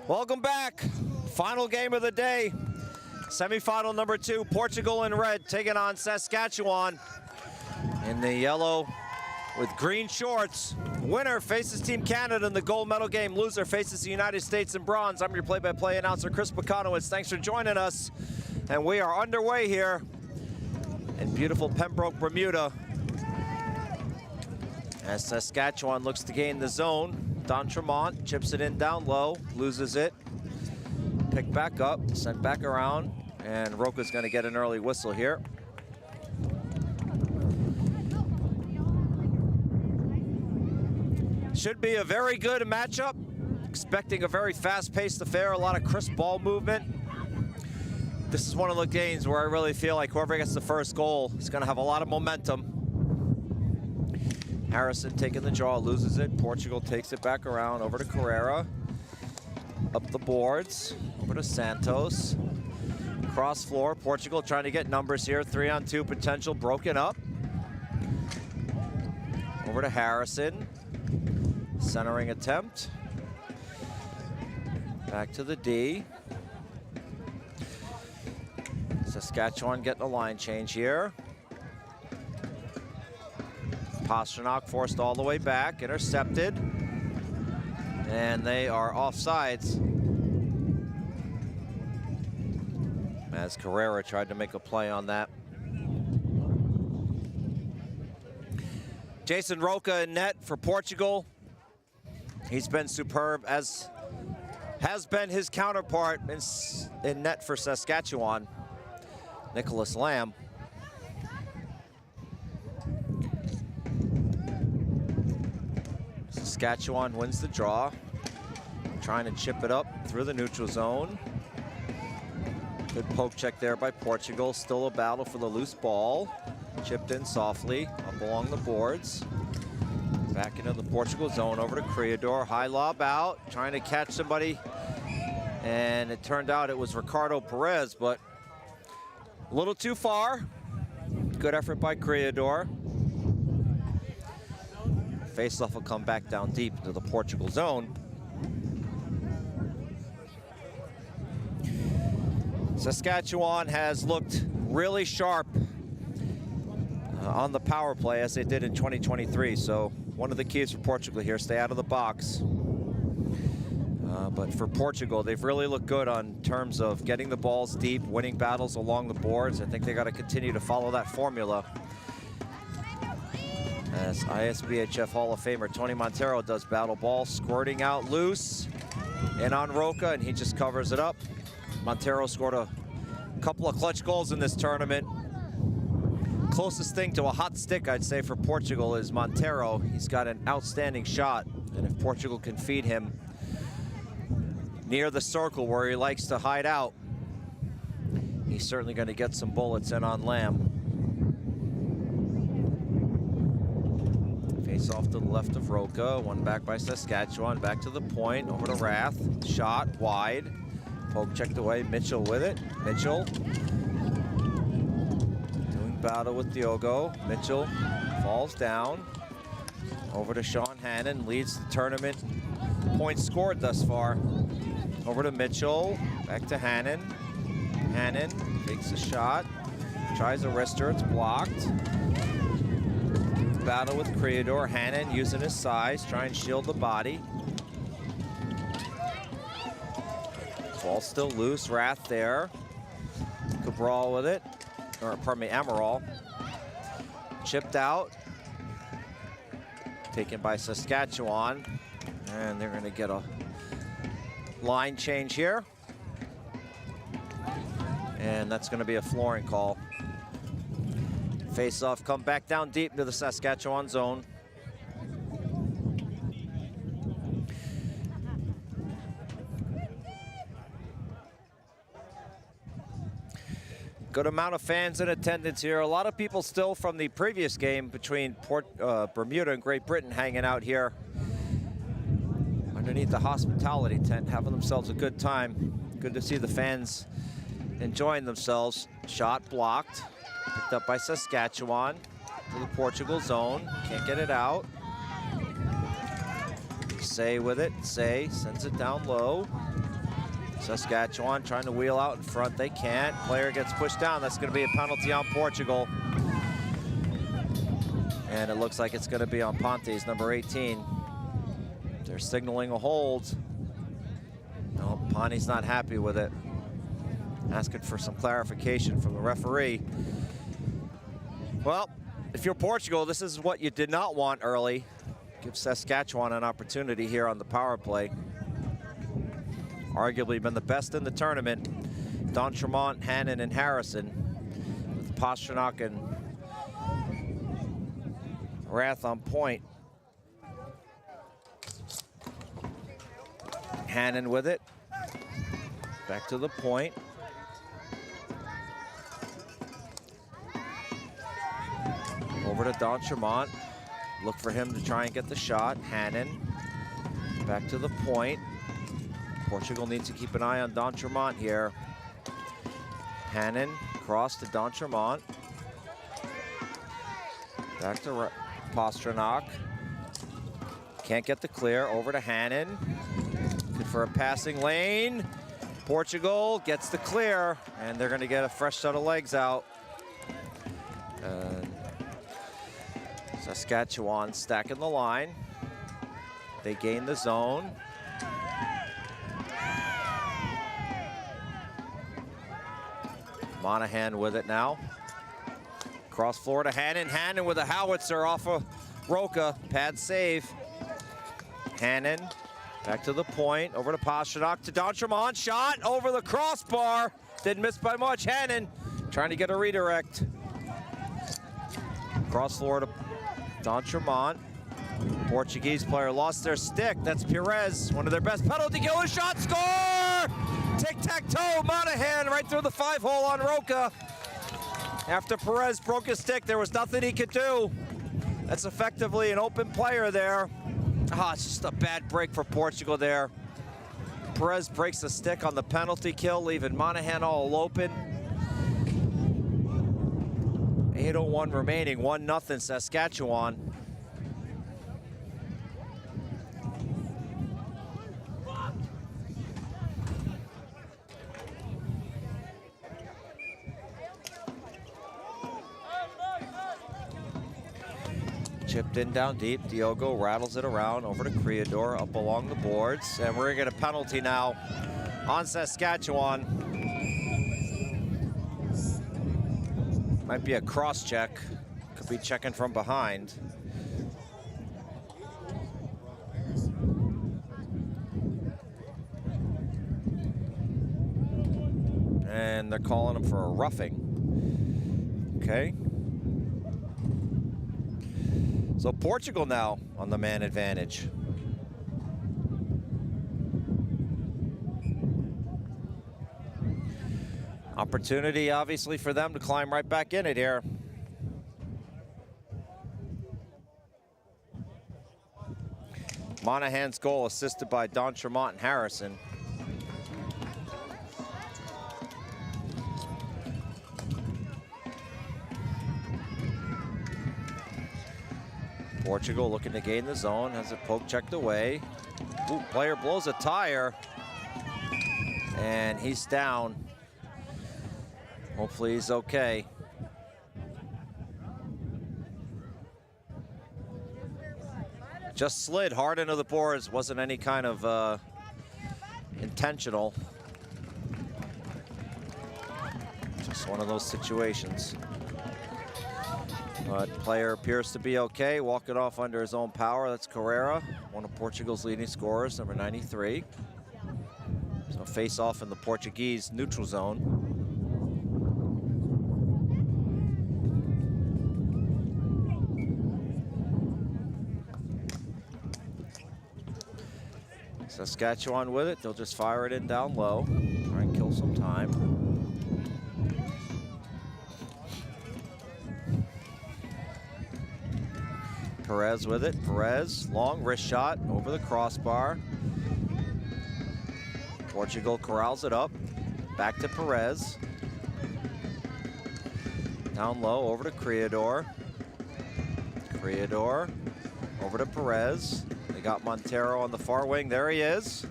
Welcome back. Final game of the day. Semifinal number 2, Portugal in red taking on Saskatchewan in the yellow with green shorts. Winner faces Team Canada in the gold medal game. Loser faces the United States in bronze. I'm your play-by-play announcer, Chris Pekanowitz. Thanks for joining us. And we are underway here in beautiful Pembroke, Bermuda, as Saskatchewan looks to gain the zone. D'Entremont chips it in down low, loses it. Picked back up, sent back around, and Roca's going to get an early whistle here. Should be a very good matchup. Expecting a very fast-paced affair, a lot of crisp ball movement. This is one of the games where I really feel like whoever gets the first goal is going to have a lot of momentum. Harrison taking the draw, loses it. Portugal takes it back around, over to Carrera. Up the boards, over to Santos. Cross floor, Portugal trying to get numbers here. 3-on-2 potential, broken up. Over to Harrison. Centering attempt. Back to the D. Saskatchewan getting a line change here. Pasternak forced all the way back, intercepted. And they are offsides, as Carrera tried to make a play on that. Jason Roca in net for Portugal. He's been superb, as has been his counterpart in net for Saskatchewan, Nicholas Lamb. Saskatchewan wins the draw, trying to chip it up through the neutral zone. Good poke check there by Portugal. Still a battle for the loose ball. Chipped in softly up along the boards. Back into the Portugal zone, over to Creador. High lob out, trying to catch somebody. And it turned out it was Ricardo Perez, but a little too far. Good effort by Creador. Faceoff will come back down deep into the Portugal zone. Saskatchewan has looked really sharp on the power play, as they did in 2023. So one of the keys for Portugal here, stay out of the box. But for Portugal, they've really looked good on terms of getting the balls deep, winning battles along the boards. I think they got to continue to follow that formula, as ISBHF Hall of Famer Tony Montero does battle ball, squirting out loose, in on Roca, and he just covers it up. Montero scored a couple of clutch goals in this tournament. Closest thing to a hot stick, I'd say, for Portugal is Montero. He's got an outstanding shot, and if Portugal can feed him near the circle where he likes to hide out, he's certainly going to get some bullets in on Lamb. Face off to the left of Roca, one back by Saskatchewan, back to the point, over to Rath, shot wide, poke checked away, Mitchell with it, Mitchell doing battle with Diogo, Mitchell falls down, over to Sean Hannon, leads the tournament points scored thus far, over to Mitchell, back to Hannon, Hannon takes a shot, tries a wrister, it's blocked. Battle with Creador. Hannon using his size, trying to shield the body. Ball still loose, Rath there. Cabral with it, or pardon me, Amaral. Chipped out. Taken by Saskatchewan. And they're gonna get a line change here. And that's gonna be a flooring call. Face-off, come back down deep into the Saskatchewan zone. Good amount of fans in attendance here. A lot of people still from the previous game between Bermuda and Great Britain hanging out here underneath the hospitality tent, having themselves a good time. Good to see the fans enjoying themselves. Shot blocked. Picked up by Saskatchewan to the Portugal zone. Can't get it out. Say with it. Say sends it down low. Saskatchewan trying to wheel out in front. They can't. Player gets pushed down. That's going to be a penalty on Portugal. And it looks like it's going to be on Pontes, number 18. They're signaling a hold. No, Ponte's not happy with it. Asking for some clarification from the referee. Well, if you're Portugal, this is what you did not want early. Give Saskatchewan an opportunity here on the power play. Arguably been the best in the tournament. D'Entremont, Hannon, and Harrison. With Pastrnak and Rath on point. Hannon with it. Back to the point. Over to D'Entremont. Look for him to try and get the shot. Hannon. Back to the point. Portugal needs to keep an eye on D'Entremont here. Hannon, cross to D'Entremont. Back to Pastrnak. Can't get the clear. Over to Hannon. Good for a passing lane. Portugal gets the clear, and they're going to get a fresh set of legs out. Saskatchewan stacking the line. They gain the zone. Monahan with it now. Cross floor to Hannon. Hannon with a howitzer off of Roca. Pad save. Hannon back to the point. Over to Pastrnak to D'Entremont. Shot over the crossbar. Didn't miss by much. Hannon trying to get a redirect. Cross floor to D'Entremont. Portuguese player lost their stick. That's Perez, one of their best. Penalty killer shot, score! Tic-tac-toe, Monahan right through the 5-hole on Roca. After Perez broke his stick, there was nothing he could do. That's effectively an open player there. It's just a bad break for Portugal there. Perez breaks the stick on the penalty kill, leaving Monahan all open. 8:01 remaining, 1-0 Saskatchewan. Chipped in down deep. Diogo rattles it around over to Creador, up along the boards. And we're going to get a penalty now on Saskatchewan. Might be a cross check. Could be checking from behind. And they're calling him for a roughing. Okay. So Portugal now on the man advantage. Opportunity, obviously, for them to climb right back in it here. Monahan's goal assisted by D'Entremont and Harrison. Portugal looking to gain the zone, has it poke checked away. Ooh, player blows a tire, and he's down. Hopefully he's okay. Just slid hard into the boards, wasn't any kind of intentional. Just one of those situations. But player appears to be okay, walking off under his own power. That's Carrera, one of Portugal's leading scorers, number 93. So face off in the Portuguese neutral zone. Saskatchewan with it, they'll just fire it in down low, try and kill some time. Perez with it. Perez, long wrist shot over the crossbar. Portugal corrals it up. Back to Perez. Down low, over to Creador. Creador, over to Perez. They got Montero on the far wing. There he is.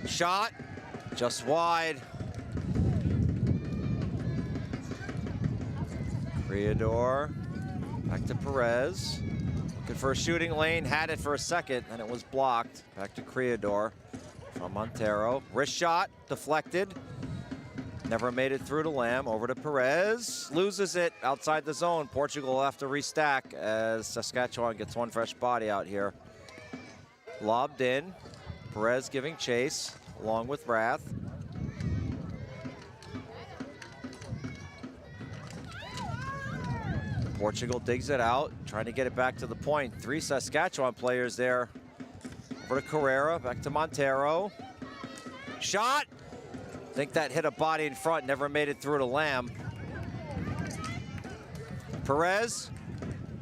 Shot, just wide. Creador, back to Perez. Looking for a shooting lane, had it for a second, and it was blocked. Back to Creador from Montero. Wrist shot, deflected. Never made it through to Lamb. Over to Perez. Loses it outside the zone. Portugal will have to restack as Saskatchewan gets one fresh body out here. Lobbed in. Perez giving chase along with Rath. Portugal digs it out, trying to get it back to the point. 3 Saskatchewan players there. Over to Carrera, back to Montero. Shot! I think that hit a body in front, never made it through to Lamb. Perez,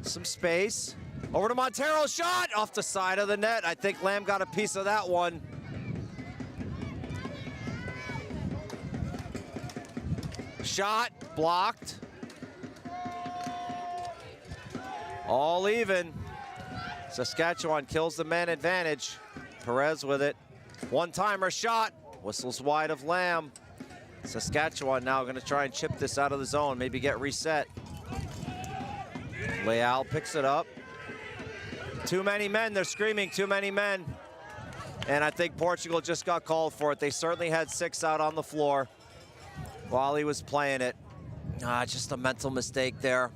some space. Over to Montero, shot! Off the side of the net. I think Lamb got a piece of that one. Shot, blocked. All even. Saskatchewan kills the man advantage. Perez with it. One-timer shot. Whistles wide of Lamb. Saskatchewan now going to try and chip this out of the zone, maybe get reset. Leal picks it up. Too many men, they're screaming, too many men. And I think Portugal just got called for it. They certainly had 6 out on the floor while he was playing it. Just a mental mistake there.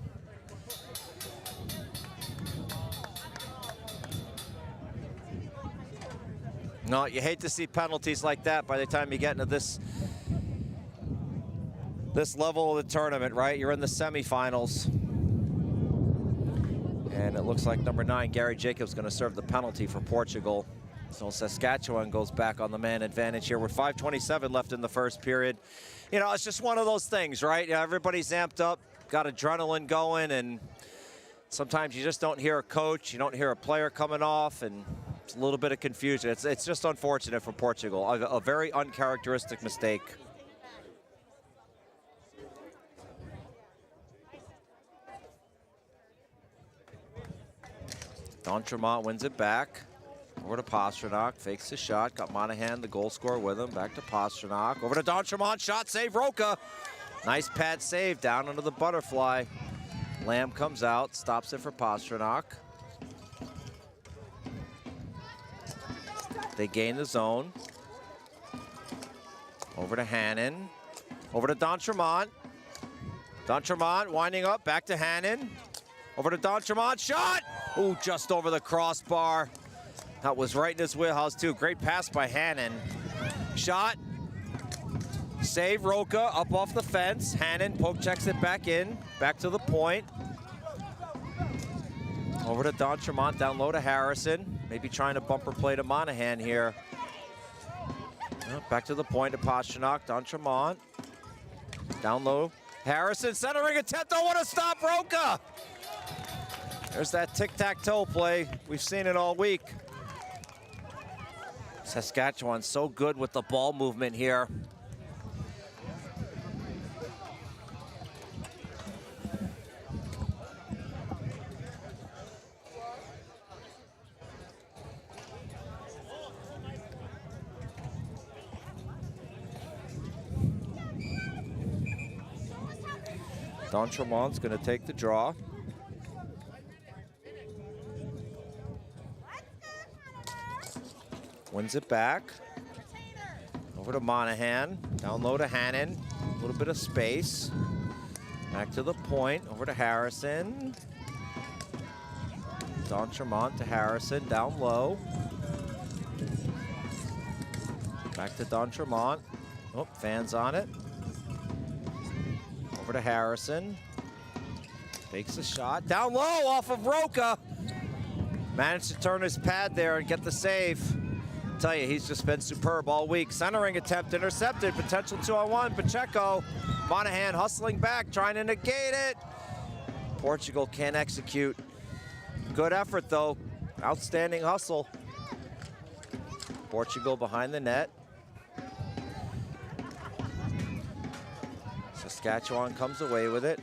No, you hate to see penalties like that by the time you get into this level of the tournament, right? You're in the semifinals. And it looks like number 9, Gary Jacobs, going to serve the penalty for Portugal. So Saskatchewan goes back on the man advantage here with 5:27 left in the first period. You know, it's just one of those things, right? You know, everybody's amped up, got adrenaline going, and sometimes you just don't hear a coach, you don't hear a player coming off, and it's a little bit of confusion. It's just unfortunate for Portugal. A very uncharacteristic mistake. D'Entremont wins it back. Over to Pastrnak, fakes the shot, got Monahan, the goal scorer, with him. Back to Pastrnak, over to D'Entremont, shot, save, Roca. Nice pad save, down under the butterfly. Lamb comes out, stops it for Pastrnak. They gain the zone. Over to Hannon, over to D'Entremont. D'Entremont winding up, back to Hannon. Over to D'Entremont, shot! Ooh, just over the crossbar. That was right in his wheelhouse too. Great pass by Hannon. Shot. Save, Roca, up off the fence. Hannon poke checks it back in. Back to the point. Over to D'Entremont, down low to Harrison. Maybe trying to bumper play to Monahan here. Back to the point to Pastrnak, D'Entremont. Down low. Harrison, centering attempt. Don't want to stop Roca. There's that tic-tac-toe play. We've seen it all week. Saskatchewan so good with the ball movement here. D'Entremont's going to take the draw. Wins it back. Over to Monahan. Down low to Hannon. A little bit of space. Back to the point. Over to Harrison. D'Entremont to Harrison. Down low. Back to D'Entremont. Oh, fans on it. Over to Harrison. Takes a shot. Down low off of Roca. Managed to turn his pad there and get the save. Tell you, he's just been superb all week. Centering attempt intercepted, potential 2-on-1. Pacheco, Monahan hustling back, trying to negate it. Portugal can't execute. Good effort though, outstanding hustle. Portugal behind the net. Saskatchewan comes away with it.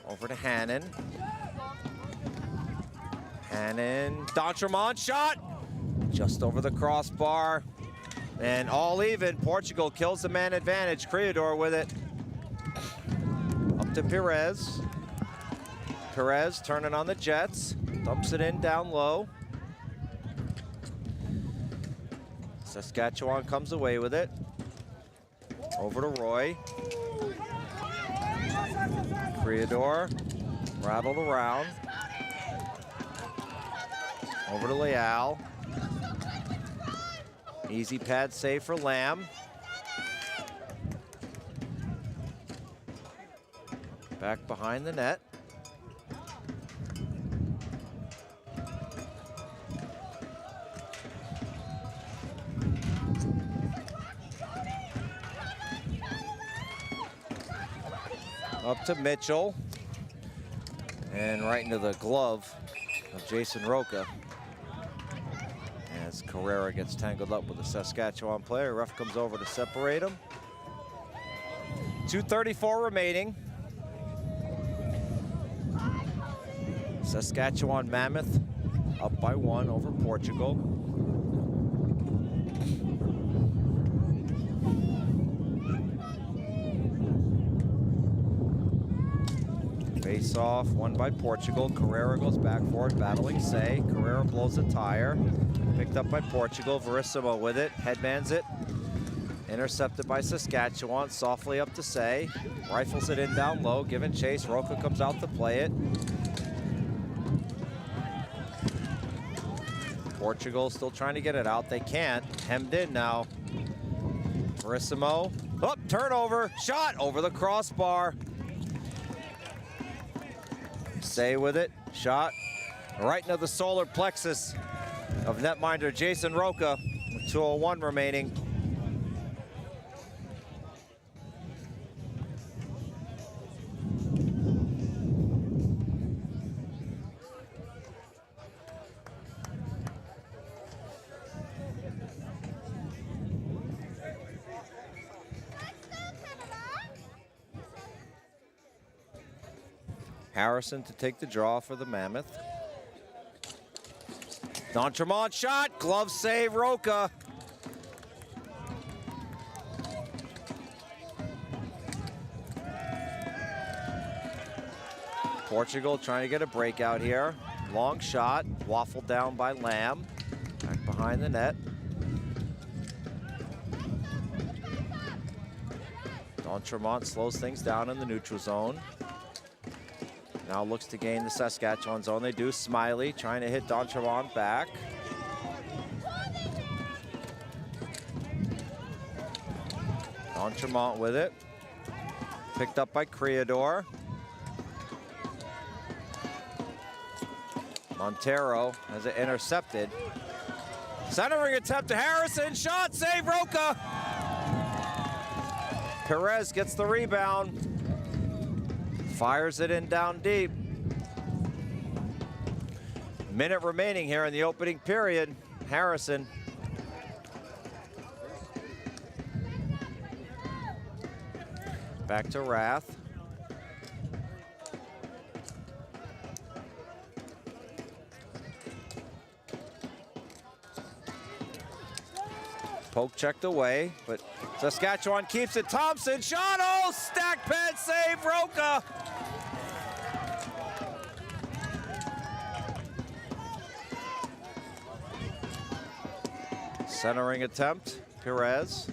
Over to Hannon. Hannon, D'Entremont shot. Just over the crossbar. And all even. Portugal kills the man advantage. Creador with it. Up to Perez. Perez turning on the Jets. Dumps it in down low. Saskatchewan comes away with it. Over to Roy. Creador. Rattled around. Over to Leal. Easy pad save for Lamb. Back behind the net. Up to Mitchell. And right into the glove of Jason Roca. As Carrera gets tangled up with a Saskatchewan player. Ref comes over to separate them. 2:34 remaining. Saskatchewan Mammoth up by 1 over Portugal. Face off, won by Portugal. Carrera goes back for it, battling Say. Carrera blows a tire. Picked up by Portugal. Verissimo with it, headbands it. Intercepted by Saskatchewan, softly up to Say. Rifles it in down low, giving chase. Roca comes out to play it. Portugal still trying to get it out. They can't. Hemmed in now. Verissimo. Oh, turnover. Shot over the crossbar. Say with it. Shot right into the solar plexus of netminder Jason Roca. With 2:01 remaining. Harrison to take the draw for the Mammoth. D'Entremont shot, glove save, Roca. Portugal trying to get a breakout here. Long shot, waffled down by Lamb. Back behind the net. D'Entremont slows things down in the neutral zone. Now looks to gain the Saskatchewan zone. They do. Smiley trying to hit D'Entremont back. D'Entremont with it. Picked up by Creador. Montero has it intercepted. Centering attempt to Harrison. Shot, save, Roca. Perez gets the rebound. Fires it in down deep. Minute remaining here in the opening period. Harrison. Back to Rath. Poke checked away, but Saskatchewan keeps it. Thompson shot, oh, stack pad save, Roca. Centering attempt, Perez.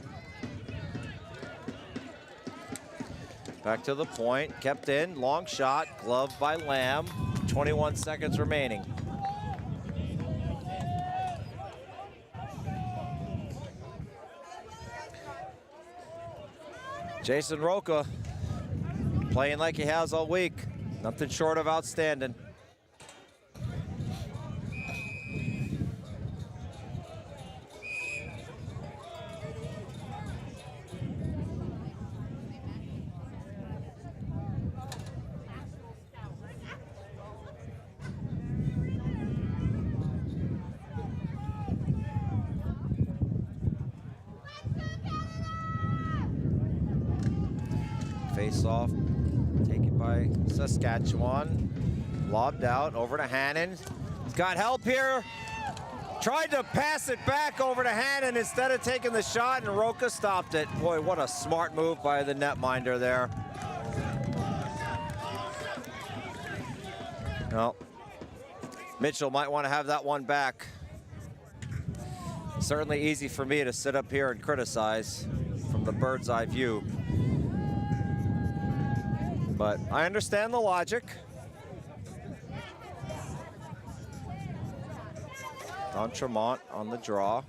Back to the point, kept in, long shot, gloved by Lamb. 21 seconds remaining. Jason Roca playing like he has all week. Nothing short of outstanding. Face off, taken by Saskatchewan. Lobbed out, over to Hannon. He's got help here. Tried to pass it back over to Hannon instead of taking the shot, and Roca stopped it. Boy, what a smart move by the netminder there. Well, Mitchell might want to have that one back. Certainly easy for me to sit up here and criticize from the bird's eye view. But I understand the logic. D'Entremont on the draw.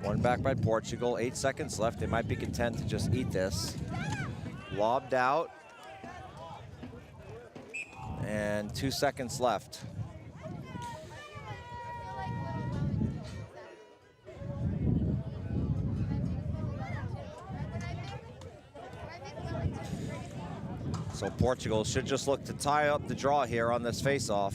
One back by Portugal, 8 seconds left. They might be content to just eat this. Lobbed out. And 2 seconds left. So Portugal should just look to tie up the draw here on this face-off.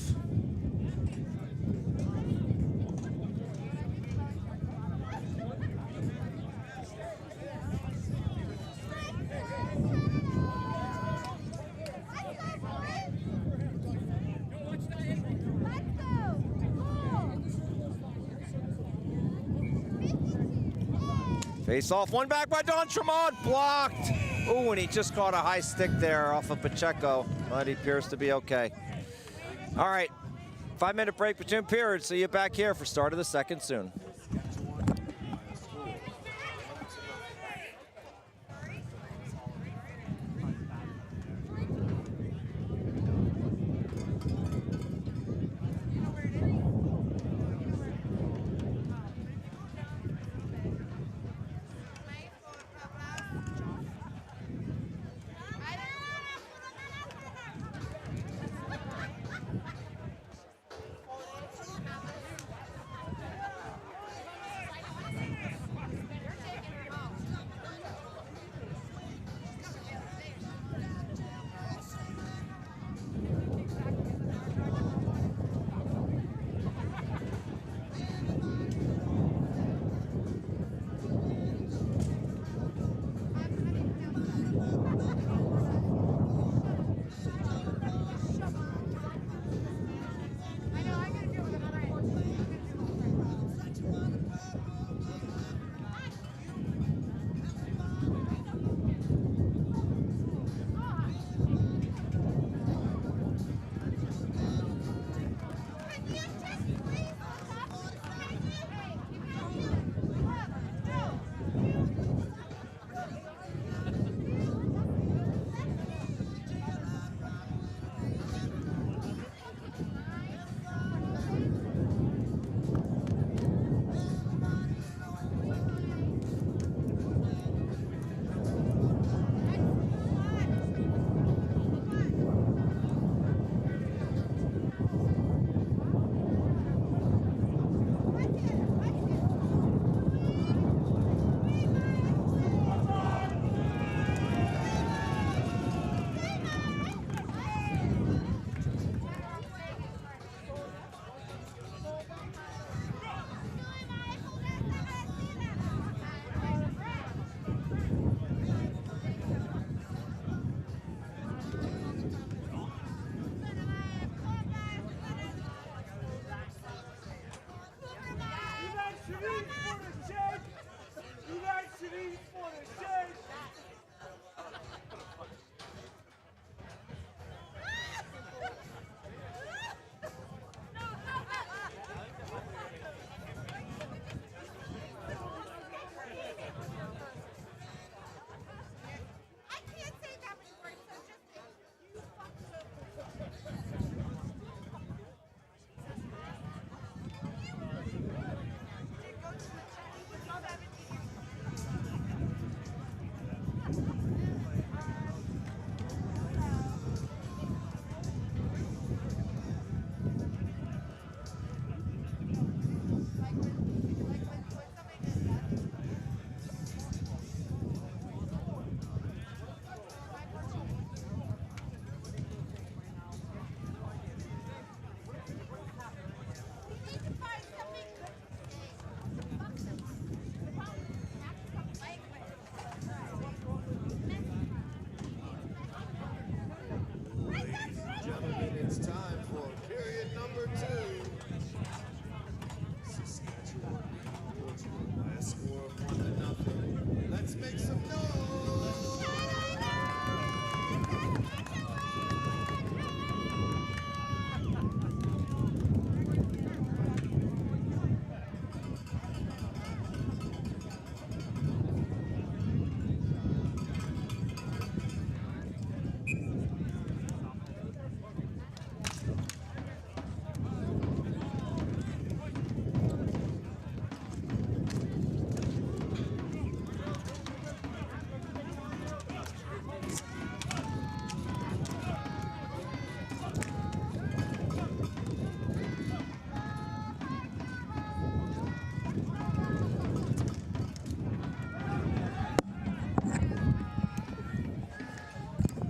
Face off, one back by D'Entremont, blocked. Ooh, and he just caught a high stick there off of Pacheco, but he appears to be okay. All right, 5-minute break between periods. See you back here for start of the second soon.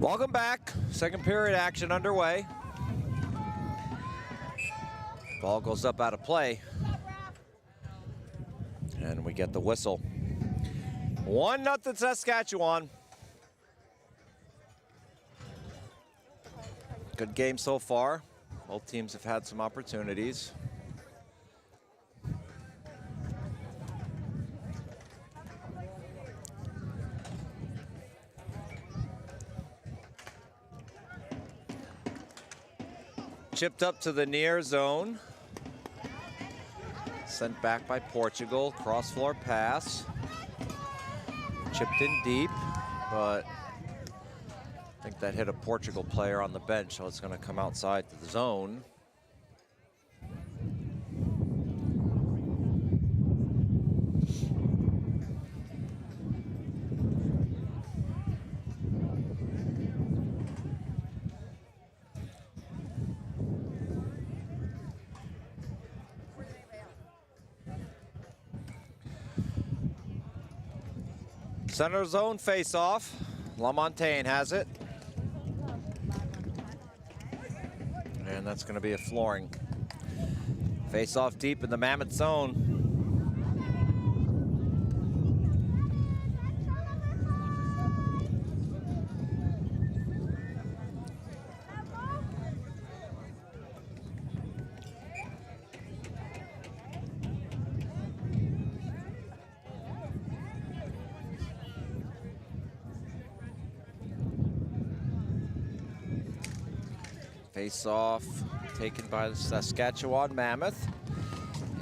Welcome back. Second period action underway. Ball goes up out of play. And we get the whistle. 1-0 Saskatchewan. Good game so far. Both teams have had some opportunities. Chipped up to the near zone. Sent back by Portugal. Cross floor pass. Chipped in deep, but I think that hit a Portugal player on the bench, so it's going to come outside to the zone. Center zone face-off. LaMontagne has it. And that's going to be a flooring. Face-off deep in the Mammoth zone. Face-off taken by the Saskatchewan Mammoth.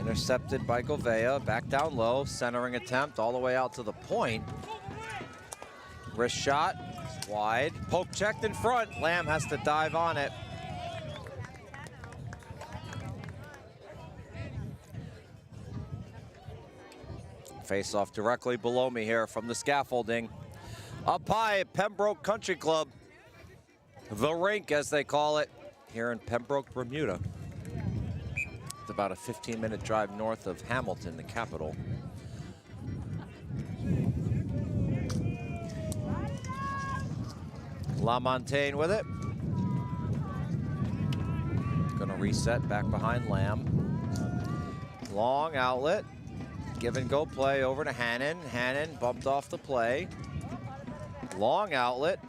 Intercepted by Gouveia. Back down low. Centering attempt all the way out to the point. Wrist shot. Wide. Poke checked in front. Lamb has to dive on it. Face-off directly below me here from the scaffolding. Up high at Pembroke Country Club. The rink, as they call it, here in Pembroke, Bermuda. It's about a 15-minute drive north of Hamilton, the capital. LaMontagne with it. Gonna reset back behind Lamb. Long outlet. Give and go play over to Hannon. Hannon bumped off the play. Long outlet.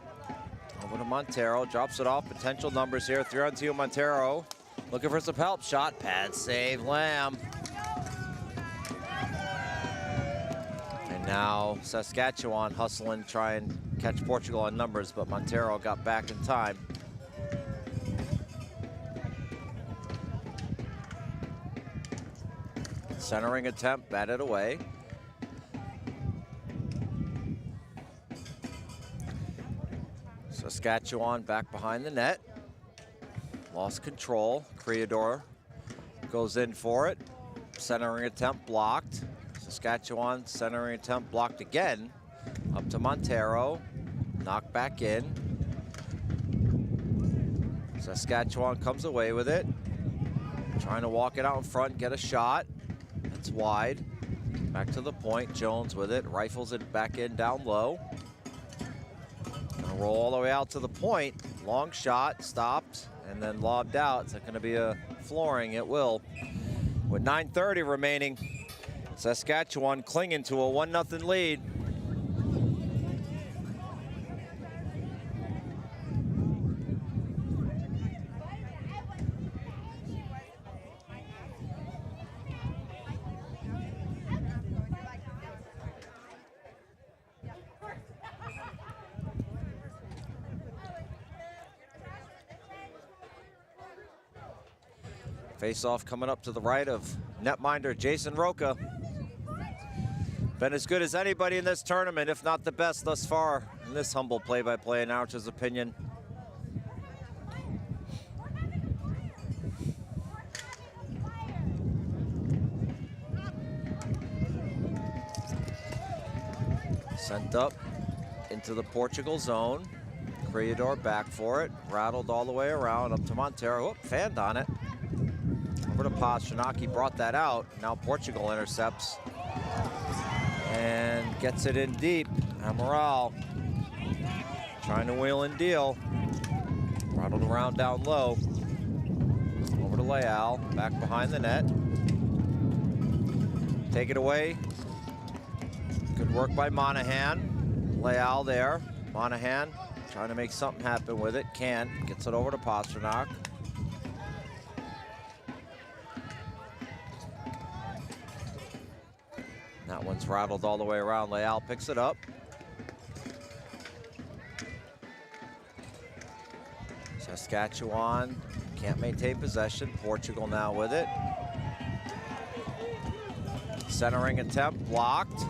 Over to Montero, drops it off. Potential numbers here. 3-on-2 Montero. Looking for some help. Shot, pad save, Lamb. And now Saskatchewan hustling, try and catch Portugal on numbers, but Montero got back in time. Centering attempt, batted away. Saskatchewan back behind the net. Lost control. Creador goes in for it. Centering attempt blocked. Saskatchewan centering attempt blocked again. Up to Montero. Knocked back in. Saskatchewan comes away with it. Trying to walk it out in front, get a shot. It's wide. Back to the point. Jones with it. Rifles it back in down low. Roll all the way out to the point. Long shot, stopped, and then lobbed out. Is that going to be a flooring? It will. With 9:30 remaining, Saskatchewan clinging to a 1-0 lead. Face-off coming up to the right of netminder Jason Roca. Been as good as anybody in this tournament, if not the best thus far in this humble play-by-play announcer's opinion. Sent up into the Portugal zone. Creador back for it. Rattled all the way around up to Montero. Oh, fanned on it. Over to Pastrnacki, brought that out. Now Portugal intercepts and gets it in deep. Amaral Trying to wheel and deal. Rattled around down low. Over to Leal, back behind the net. Take it away. Good work by Monahan. Leal there. Monahan trying to make something happen with it. Gets it over to Pasternak. That one's rattled all the way around. Leal picks it up. Saskatchewan can't maintain possession. Portugal now with it. Centering attempt blocked.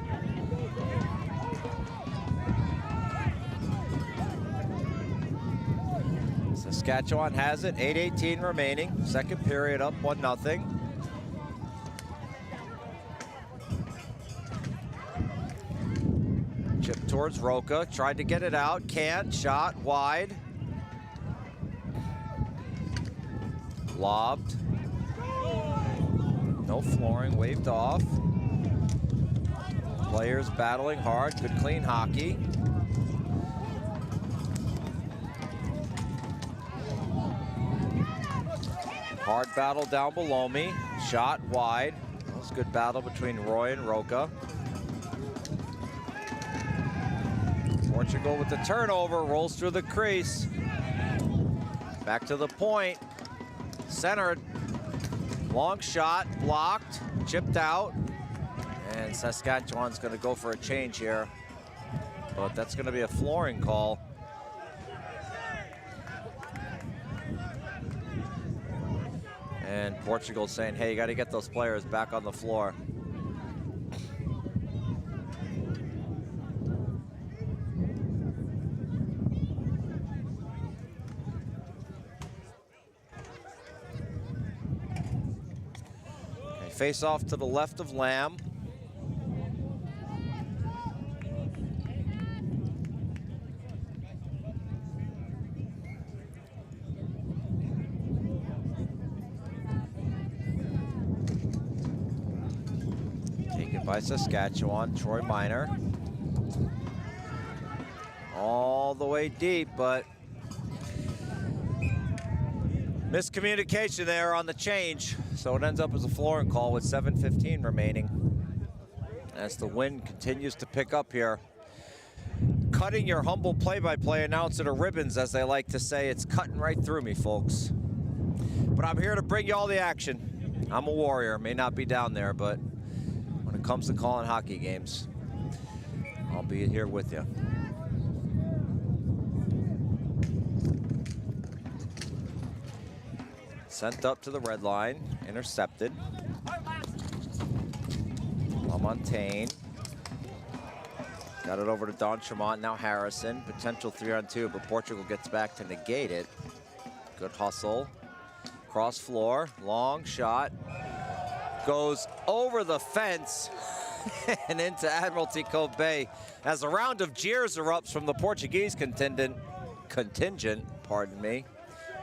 Saskatchewan has it, 8:18 remaining. Second period up 1-0. Chip towards Roca, tried to get it out, can't, shot wide. Lobbed. No flooring, waved off. Players battling hard, good clean hockey. Hard battle down below me, shot wide. That was a good battle between Roy and Roca. Portugal with the turnover, rolls through the crease. Back to the point, centered. Long shot, blocked, chipped out. And Saskatchewan's gonna go for a change here. But that's gonna be a flooring call. And Portugal saying, hey, you gotta get those players back on the floor. Okay, face off to the left of Lamb. By Saskatchewan, Troy Minor. All the way deep, but miscommunication there on the change. So it ends up as a flooring call with 7:15 remaining. As the wind continues to pick up here. Cutting your humble play-by-play announcer to ribbons, as they like to say. It's cutting right through me, folks. But I'm here to bring you all the action. I'm a warrior, may not be down there, but when it comes to calling hockey games, I'll be here with you. Sent up to the red line, intercepted. LaMontagne. Got it over to Don Tremont, now Harrison. Potential 3-on-2, but Portugal gets back to negate it. Good hustle. Cross floor, long shot. Goes over the fence and into Admiralty Cove Bay as a round of jeers erupts from the Portuguese contingent, pardon me.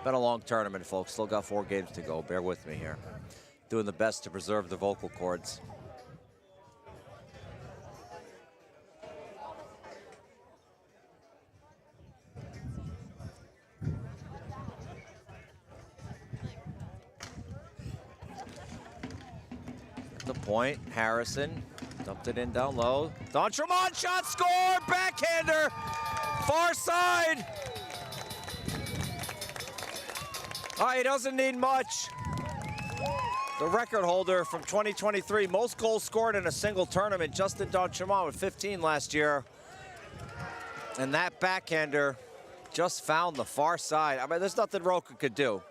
Been a long tournament, folks. Still got 4 games to go. Bear with me here. Doing the best to preserve the vocal cords. The point, Harrison dumped it in down low. Don Tremont shot, score, backhander, far side. Oh, he doesn't need much. The record holder from 2023, most goals scored in a single tournament, Justin Don Tremont with 15 last year. And that backhander just found the far side. I mean, there's nothing Roca could do.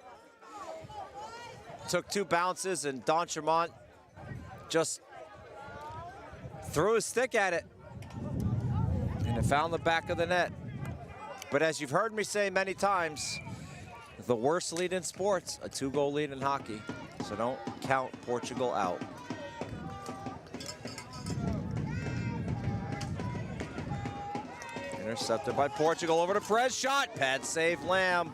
Took 2 bounces and Don Tremont just threw his stick at it, and it found the back of the net. But as you've heard me say many times, the worst lead in sports, a 2-goal lead in hockey. So don't count Portugal out. Intercepted by Portugal, over to Perez, shot, pad save, Lamb.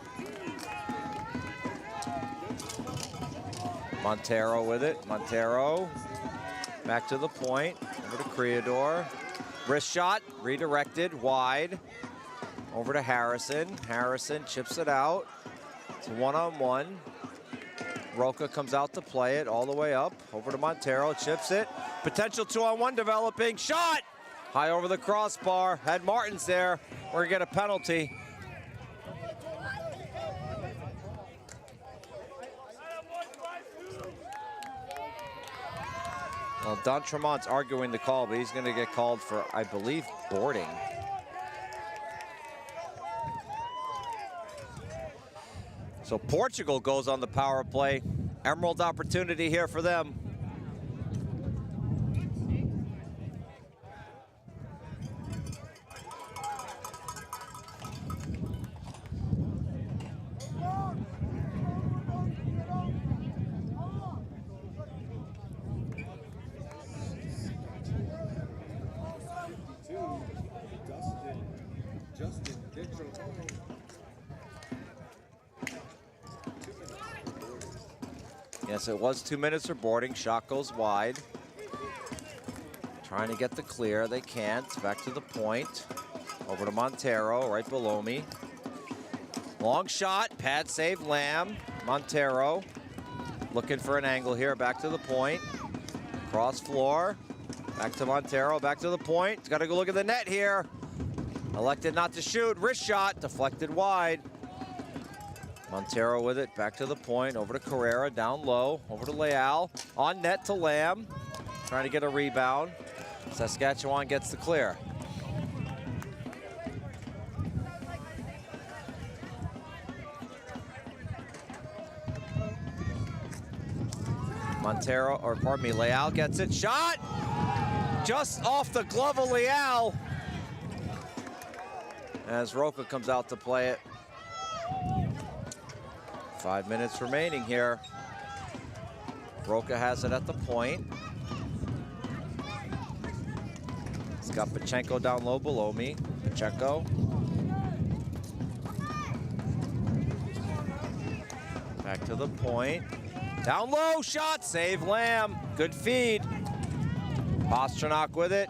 Montero with it, Montero. Back to the point, over to Creador. Wrist shot, redirected, wide. Over to Harrison. Harrison chips it out. It's a one-on-one. Roca comes out to play it all the way up. Over to Montero, chips it. Potential two-on-one developing. Shot! High over the crossbar. Had Martins there. We're gonna get a penalty. Well, D'Entremont's arguing the call, but he's gonna get called for, I believe, boarding. So Portugal goes on the power play. Emerald opportunity here for them. Yes, it was 2 minutes for boarding. Shot goes wide. Trying to get the clear. They can't. Back to the point. Over to Montero, right below me. Long shot. Pad save, Lamb. Montero looking for an angle here. Back to the point. Cross floor. Back to Montero. Back to the point. Got to go look at the net here. Elected not to shoot. Wrist shot. Deflected wide. Montero with it, back to the point, over to Carrera, down low, over to Leal, on net to Lamb, trying to get a rebound. Saskatchewan gets the clear. Montero, or pardon me, Leal gets it, shot! Just off the glove of Leal. As Roca comes out to play it. 5 minutes remaining here. Roca has it at the point. He's got Pachenko down low below me. Pacheco. Back to the point. Down low, shot, save Lamb. Good feed. Pasternak with it.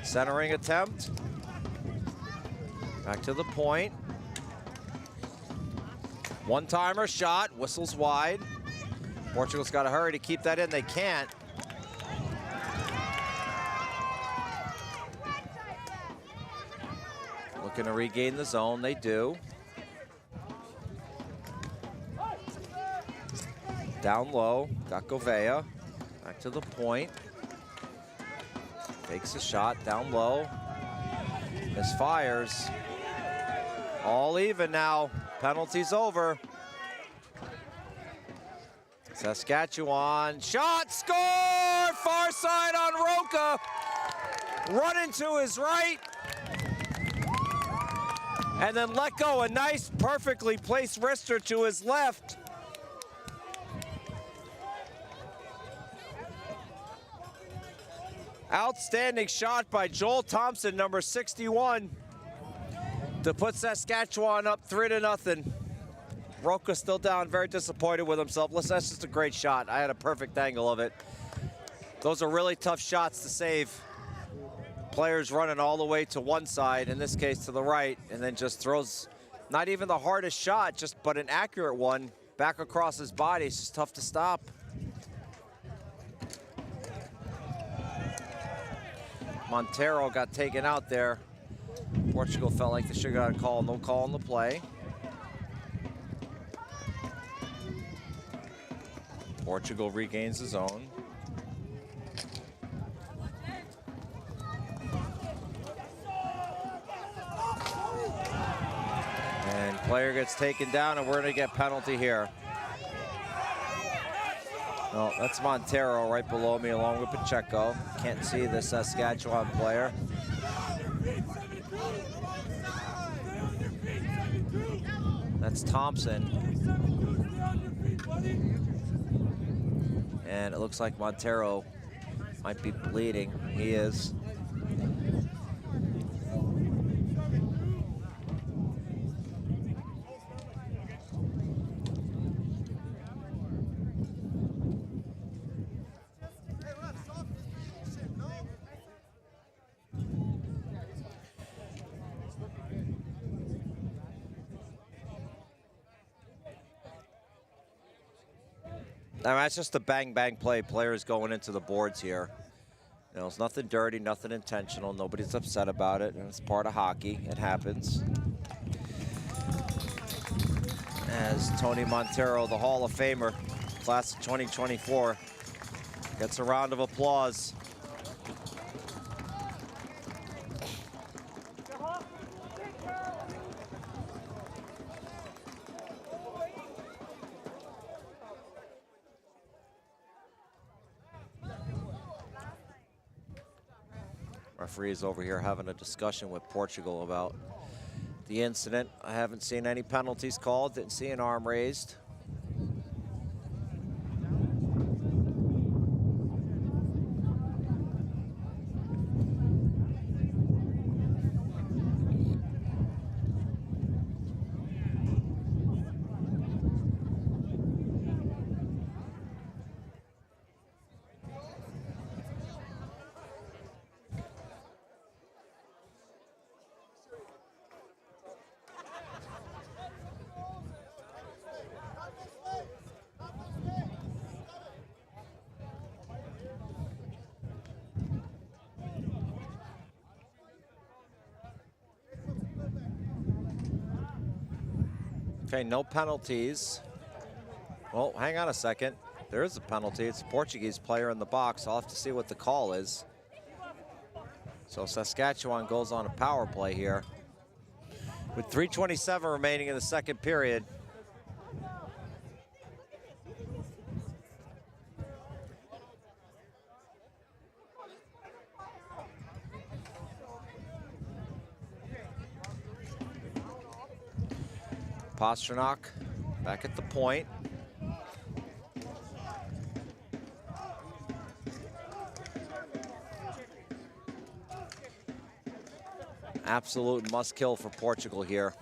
Centering attempt. Back to the point. One-timer shot, whistles wide. Portugal's got to hurry to keep that in. They can't. Looking to regain the zone, they do. Down low, got Govea. Back to the point. Takes a shot, down low. Misfires. All even now. Penalty's over. Saskatchewan. Shot, score! Far side on Roca. Running to his right. And then let go. A nice, perfectly placed wrister to his left. Outstanding shot by Joel Thompson, number 61. To put Saskatchewan up 3-0. Roca still down, very disappointed with himself. Listen, that's just a great shot. I had a perfect angle of it. Those are really tough shots to save. Players running all the way to one side, in this case to the right, and then just throws not even the hardest shot, but an accurate one back across his body. It's just tough to stop. Montero got taken out there. Portugal felt like they should have got a call. No call on the play. Portugal regains the zone. And player gets taken down, and we're going to get penalty here. No, that's Montero right below me along with Pacheco. Can't see the Saskatchewan player. That's Thompson. And it looks like Montero might be bleeding. He is. That's just a bang-bang play. Players going into the boards here. You know, it's nothing dirty, nothing intentional. Nobody's upset about it, and it's part of hockey. It happens. As Tony Montero, the Hall of Famer, class of 2024, gets a round of applause. Referees over here having a discussion with Portugal about the incident. I haven't seen any penalties called, didn't see an arm raised. Okay, no penalties. Well, hang on a second. There is a penalty. It's a Portuguese player in the box. I'll have to see what the call is. So Saskatchewan goes on a power play here. With 3:27 remaining in the second period. Pastrnak back at the point. Absolute must kill for Portugal here.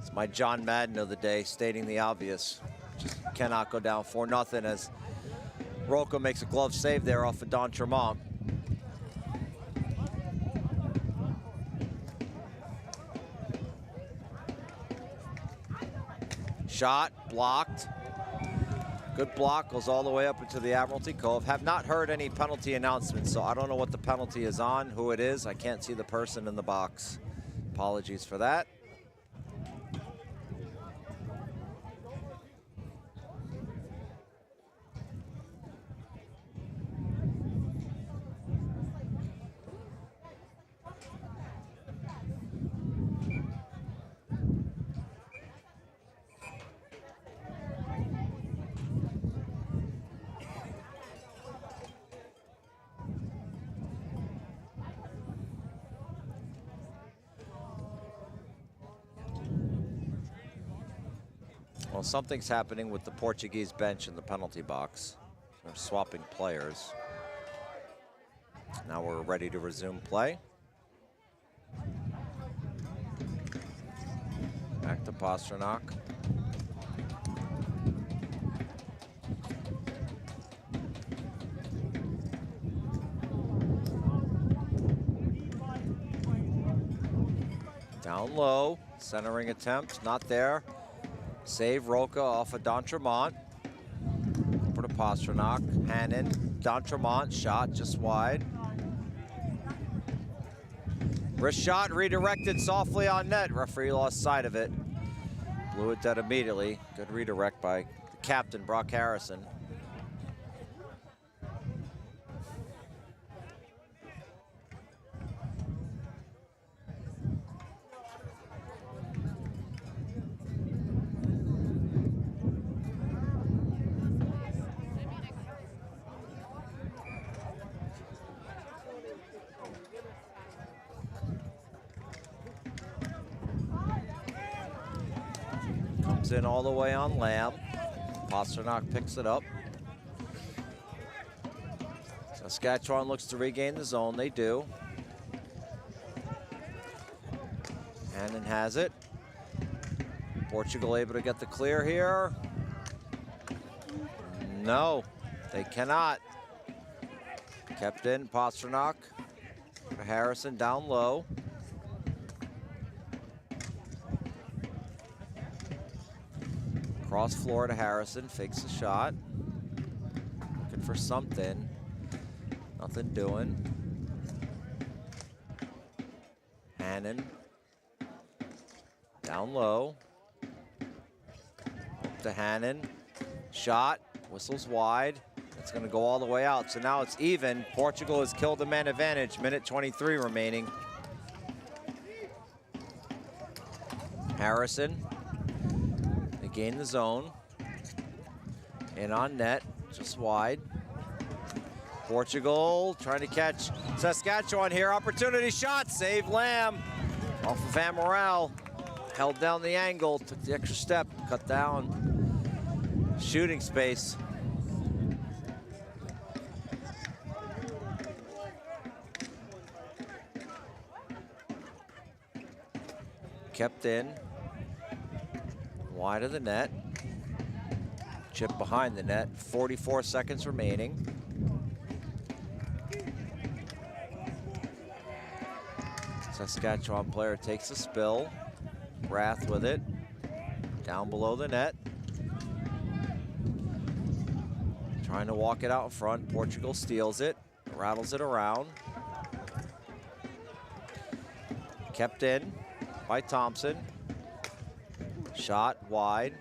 It's my John Madden of the day stating the obvious. Just cannot go down 4-0 as Roca makes a glove save there off of D'Entremont. Shot blocked. Good block, goes all the way up into the Admiralty Cove. Have not heard any penalty announcements, so I don't know what the penalty is on, who it is. I can't see the person in the box. Apologies for that. Well, something's happening with the Portuguese bench in the penalty box. They're swapping players. Now we're ready to resume play. Back to Pastrnak. Down low, centering attempt, not there. Save Roca off of D'Entremont. Over to Pastrnak, Hannon, D'Entremont, shot just wide. Wrist shot redirected softly on net. Referee lost sight of it. Blew it dead immediately. Good redirect by the captain, Brock Harrison. In all the way on Lamb. Pastrnak picks it up. Saskatchewan looks to regain the zone. They do. Hannon has it. Portugal able to get the clear here. No, they cannot. Kept in, Pastrnak. Harrison down low. Cross floor to Harrison, fakes the shot. Looking for something. Nothing doing. Hannon. Down low. To Hannon. Shot. Whistles wide. It's going to go all the way out. So now it's even. Portugal has killed the man advantage. Minute 23 remaining. Harrison. They gain the zone. In on net. Just wide. Portugal trying to catch Saskatchewan here. Opportunity shot. Save Lamb. Off of Amaral. Held down the angle. Took the extra step. Cut down shooting space. Kept in. Wide of the net. Chip behind the net. 44 seconds remaining. Saskatchewan player takes a spill. Rath with it. Down below the net. Trying to walk it out in front. Portugal steals it. Rattles it around. Kept in by Thompson. Shot wide.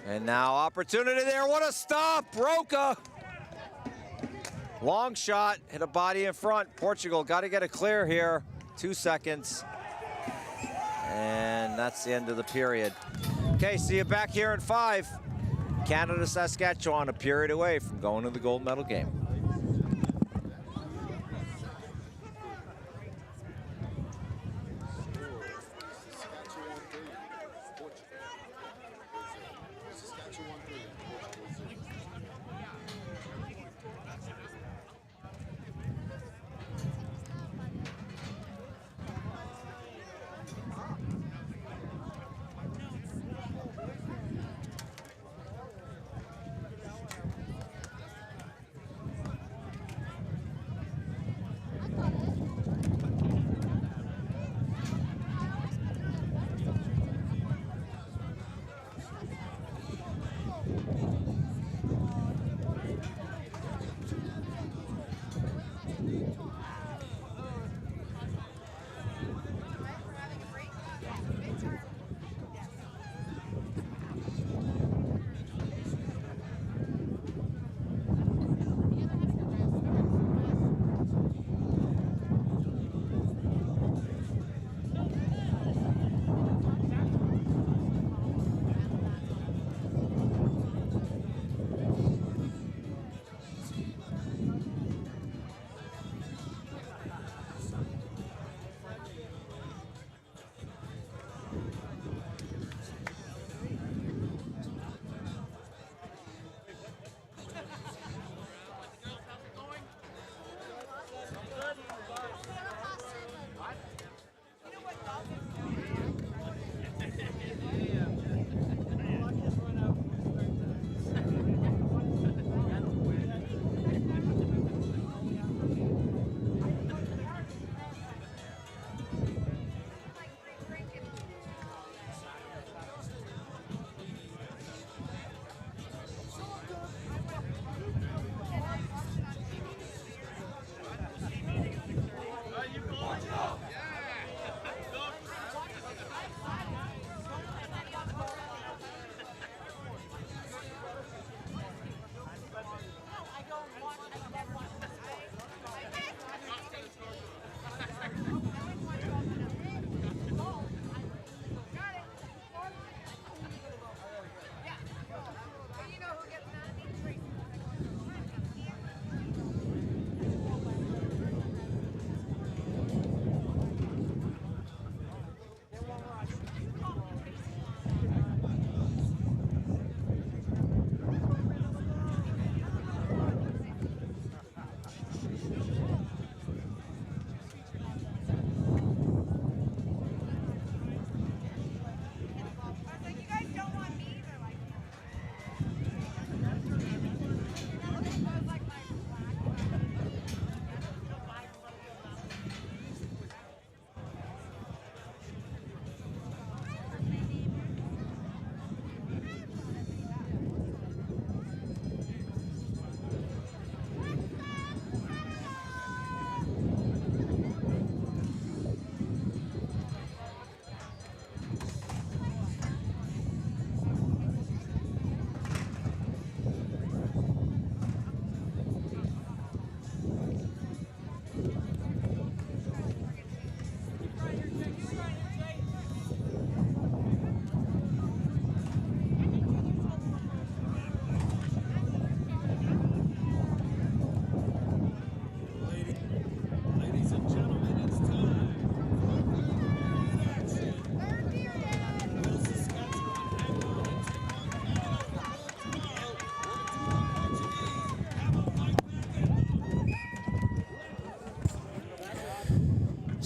And now opportunity there. What a stop. Roca. Long shot. Hit a body in front. Portugal got to get it clear here. 2 seconds. And that's the end of the period. Okay, see you back here in 5. Canada, Saskatchewan, a period away from going to the gold medal game.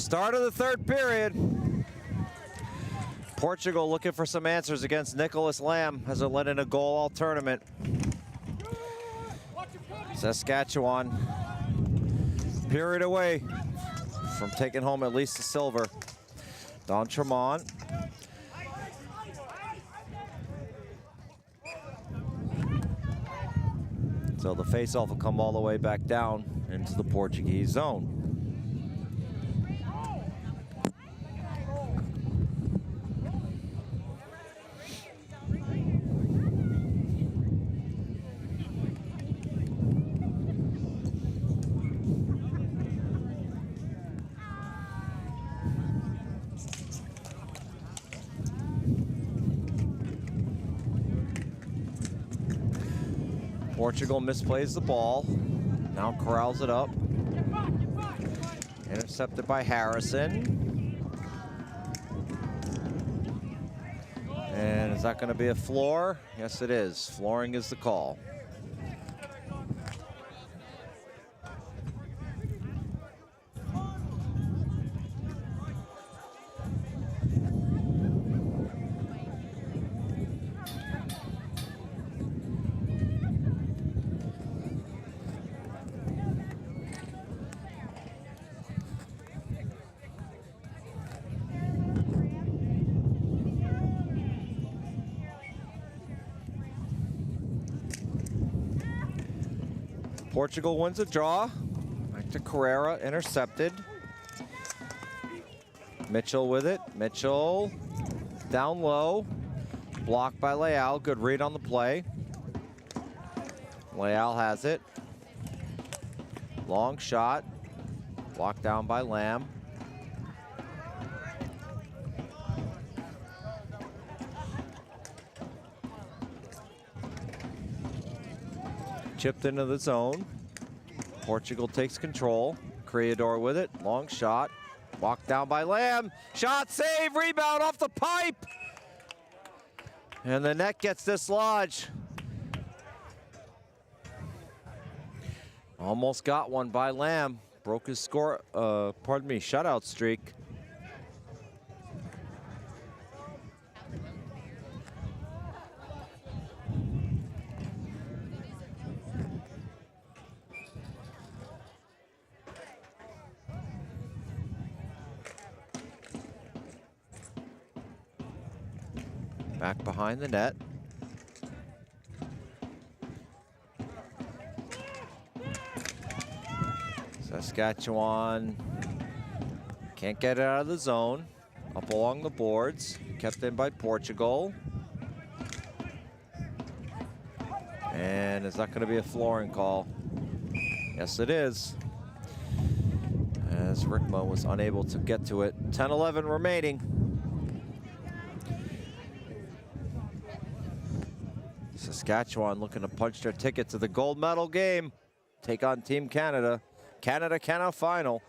Start of the third period. Portugal looking for some answers against Nicholas Lamb. Hasn't let in a goal all tournament. Saskatchewan, period away from taking home at least a silver. Don Tremont. So the face-off will come all the way back down into the Portuguese zone. Portugal misplays the ball. Now corrals it up. Intercepted by Harrison. And is that going to be a floor? Yes, it is. Flooring is the call. Portugal wins a draw. Back to Carrera, intercepted. Mitchell with it. Mitchell down low. Blocked by Leal. Good read on the play. Leal has it. Long shot. Blocked down by Lamb. Chipped into the zone. Portugal takes control. Creador with it. Long shot. Walked down by Lamb. Shot, save, rebound off the pipe. And the net gets dislodged. Almost got one by Lamb. Broke his score, shutout streak. Back behind the net. Saskatchewan can't get it out of the zone. Up along the boards. Kept in by Portugal. And is that going to be a flooring call? Yes, it is. As Rickma was unable to get to it. 10-11 remaining. Saskatchewan looking to punch their ticket to the gold medal game. Take on Team Canada. Canada final.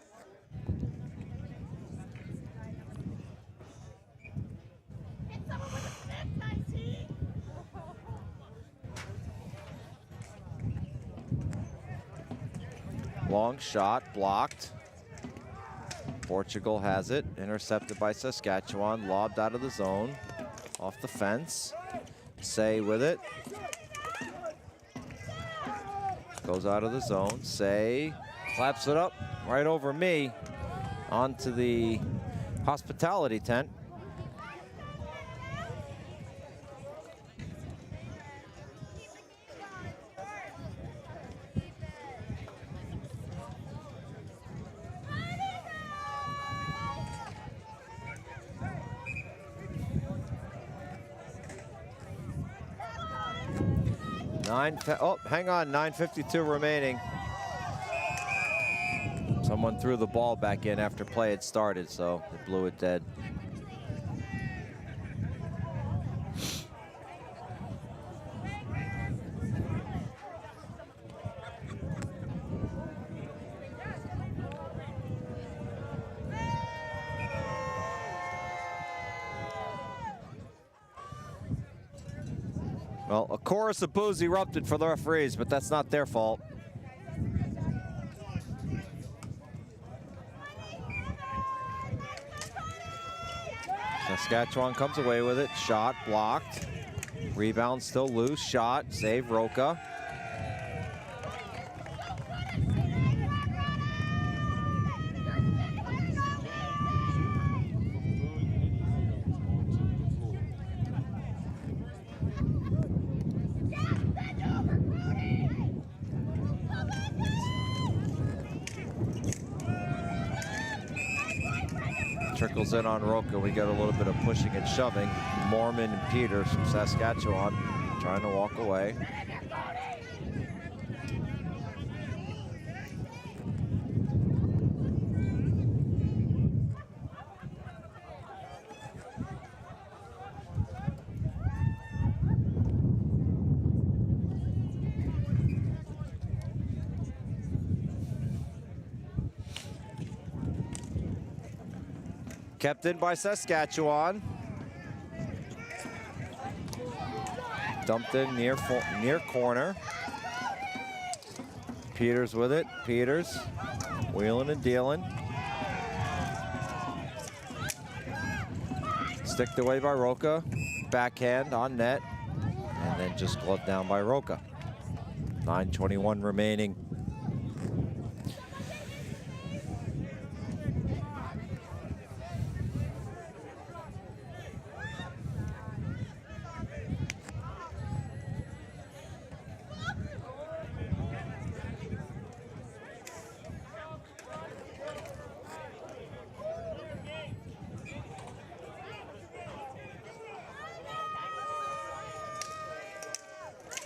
Long shot, blocked. Portugal has it, intercepted by Saskatchewan, lobbed out of the zone, off the fence. Say with it. Goes out of the zone. Say claps it up right over me onto the hospitality tent. Hang on, 9:52 remaining. Someone threw the ball back in after play had started, so they blew it dead. Well, a chorus of boos erupted for the referees, but that's not their fault. Saskatchewan comes away with it. Shot blocked. Rebound still loose. Shot. Save Roca. Trickles in on Roca. We got a little bit of pushing and shoving. Mormon and Peters from Saskatchewan trying to walk away. Kept in by Saskatchewan. Dumped in near corner. Peters with it. Peters wheeling and dealing. Sticked away by Roca. Backhand on net. And then just gloved down by Roca. 9:21 remaining.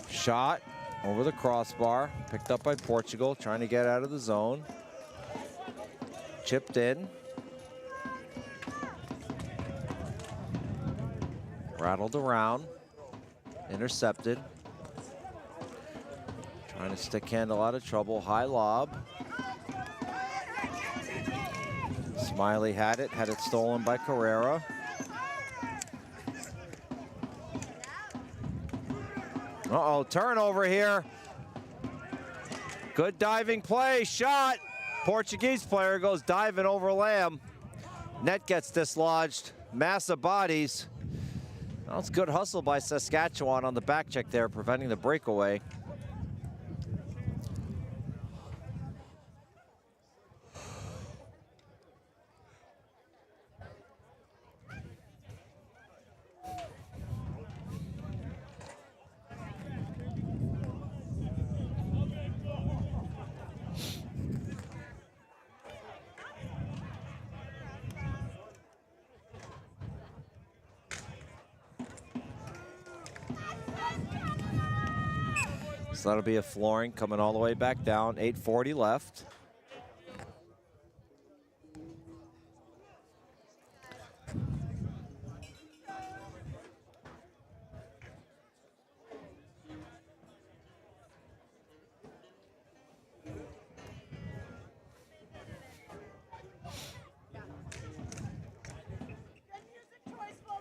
Shot over the crossbar, picked up by Portugal, trying to get out of the zone. Chipped in. Rattled around, intercepted. Trying to stick handle out of trouble, high lob. Smiley had it stolen by Carrera. Uh-oh, turnover here. Good diving play, shot. Portuguese player goes diving over Lamb. Net gets dislodged, massive bodies. Well, it's good hustle by Saskatchewan on the back check there, preventing the breakaway. So that'll be a flooring coming all the way back down. 8:40 left.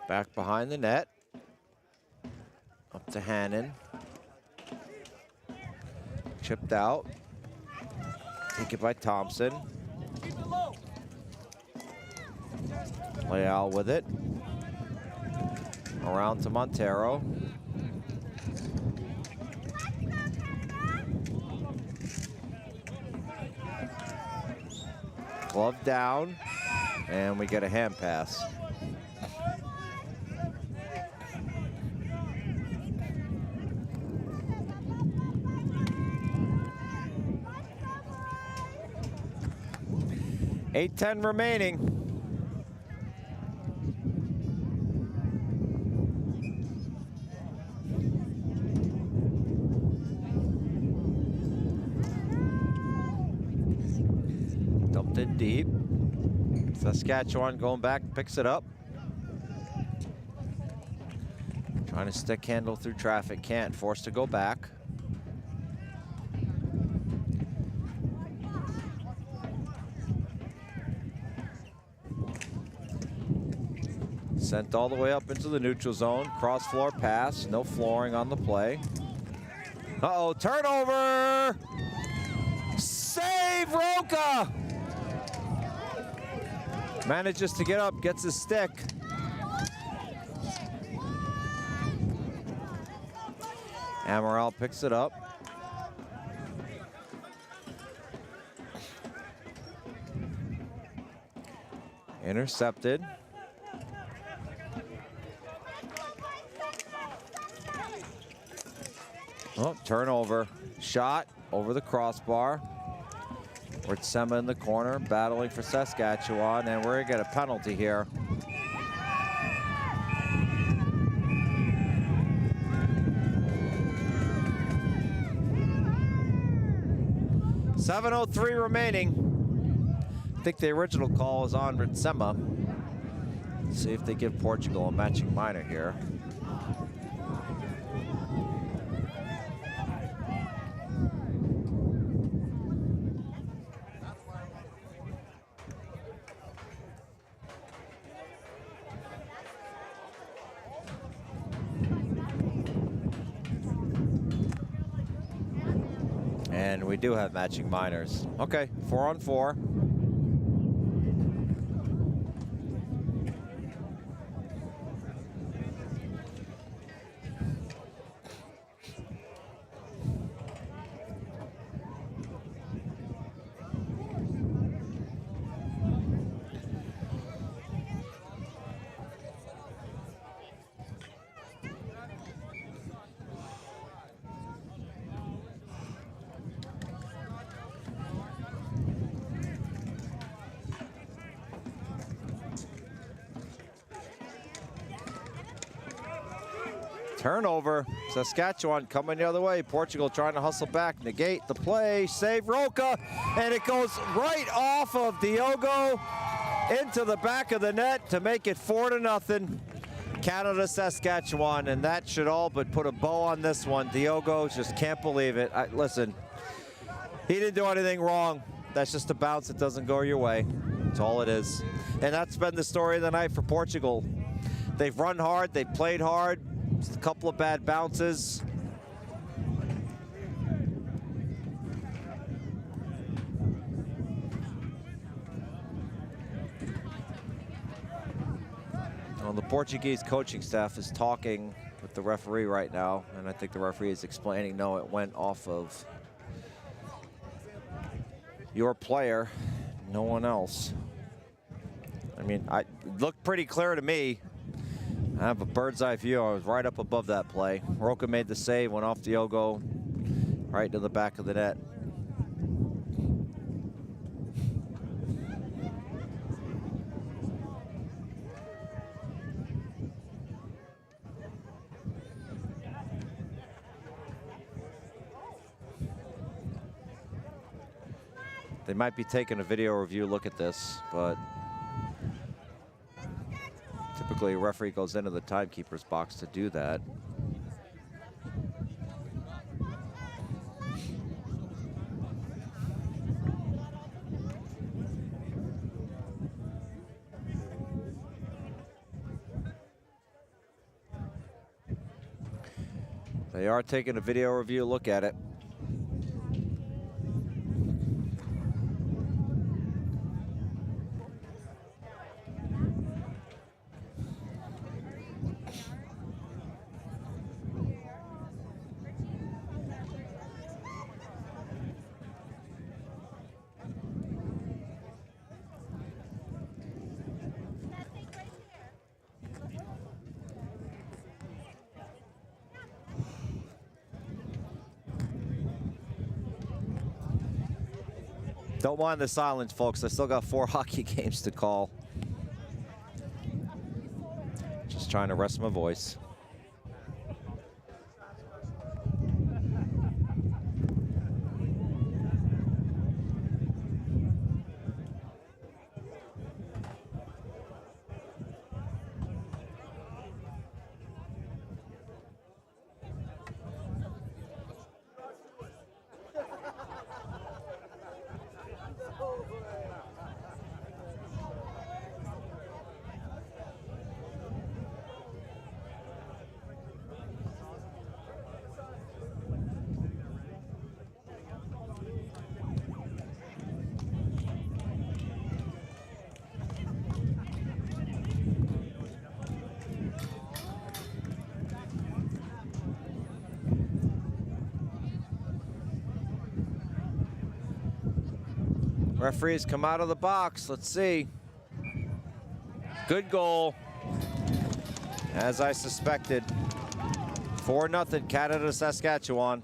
Back behind the net. Up to Hannon. Chipped out. Take it by Thompson. Leal with it. Around to Montero. Glove down. And we get a hand pass. .810 remaining. Dumped it deep. Saskatchewan going back, picks it up. Trying to stick handle through traffic, can't, forced to go back. Sent all the way up into the neutral zone. Cross floor pass, no flooring on the play. Uh-oh, turnover! Save Roca! Manages to get up, gets his stick. Amaral picks it up. Intercepted. Oh, turnover. Shot over the crossbar. Sema in the corner, battling for Saskatchewan, and we're gonna get a penalty here. .7:03 remaining. I think the original call is on Sema. See if they give Portugal a matching minor here. And we do have matching minors. Okay, 4-on-4. Turnover. Saskatchewan coming the other way. Portugal trying to hustle back, negate the play, save Roca, and it goes right off of Diogo into the back of the net to make it 4-0. Canada, Saskatchewan, and that should all but put a bow on this one. Diogo just can't believe it. Listen, he didn't do anything wrong. That's just a bounce that doesn't go your way. That's all it is. And that's been the story of the night for Portugal. They've run hard, they've played hard. Just a couple of bad bounces. Well, the Portuguese coaching staff is talking with the referee right now, and I think the referee is explaining, no, it went off of your player, no one else. I mean, it looked pretty clear to me. I have a bird's eye view. I was right up above that play. Roca made the save, went off Diogo, right to the back of the net. They might be taking a video review look at this, but typically a referee goes into the timekeeper's box to do that. They are taking a video review look at it. Don't mind the silence, folks. I still got 4 hockey games to call. Just trying to rest my voice. Referees come out of the box. Let's see. Good goal. As I suspected. 4-0 Canada, Saskatchewan.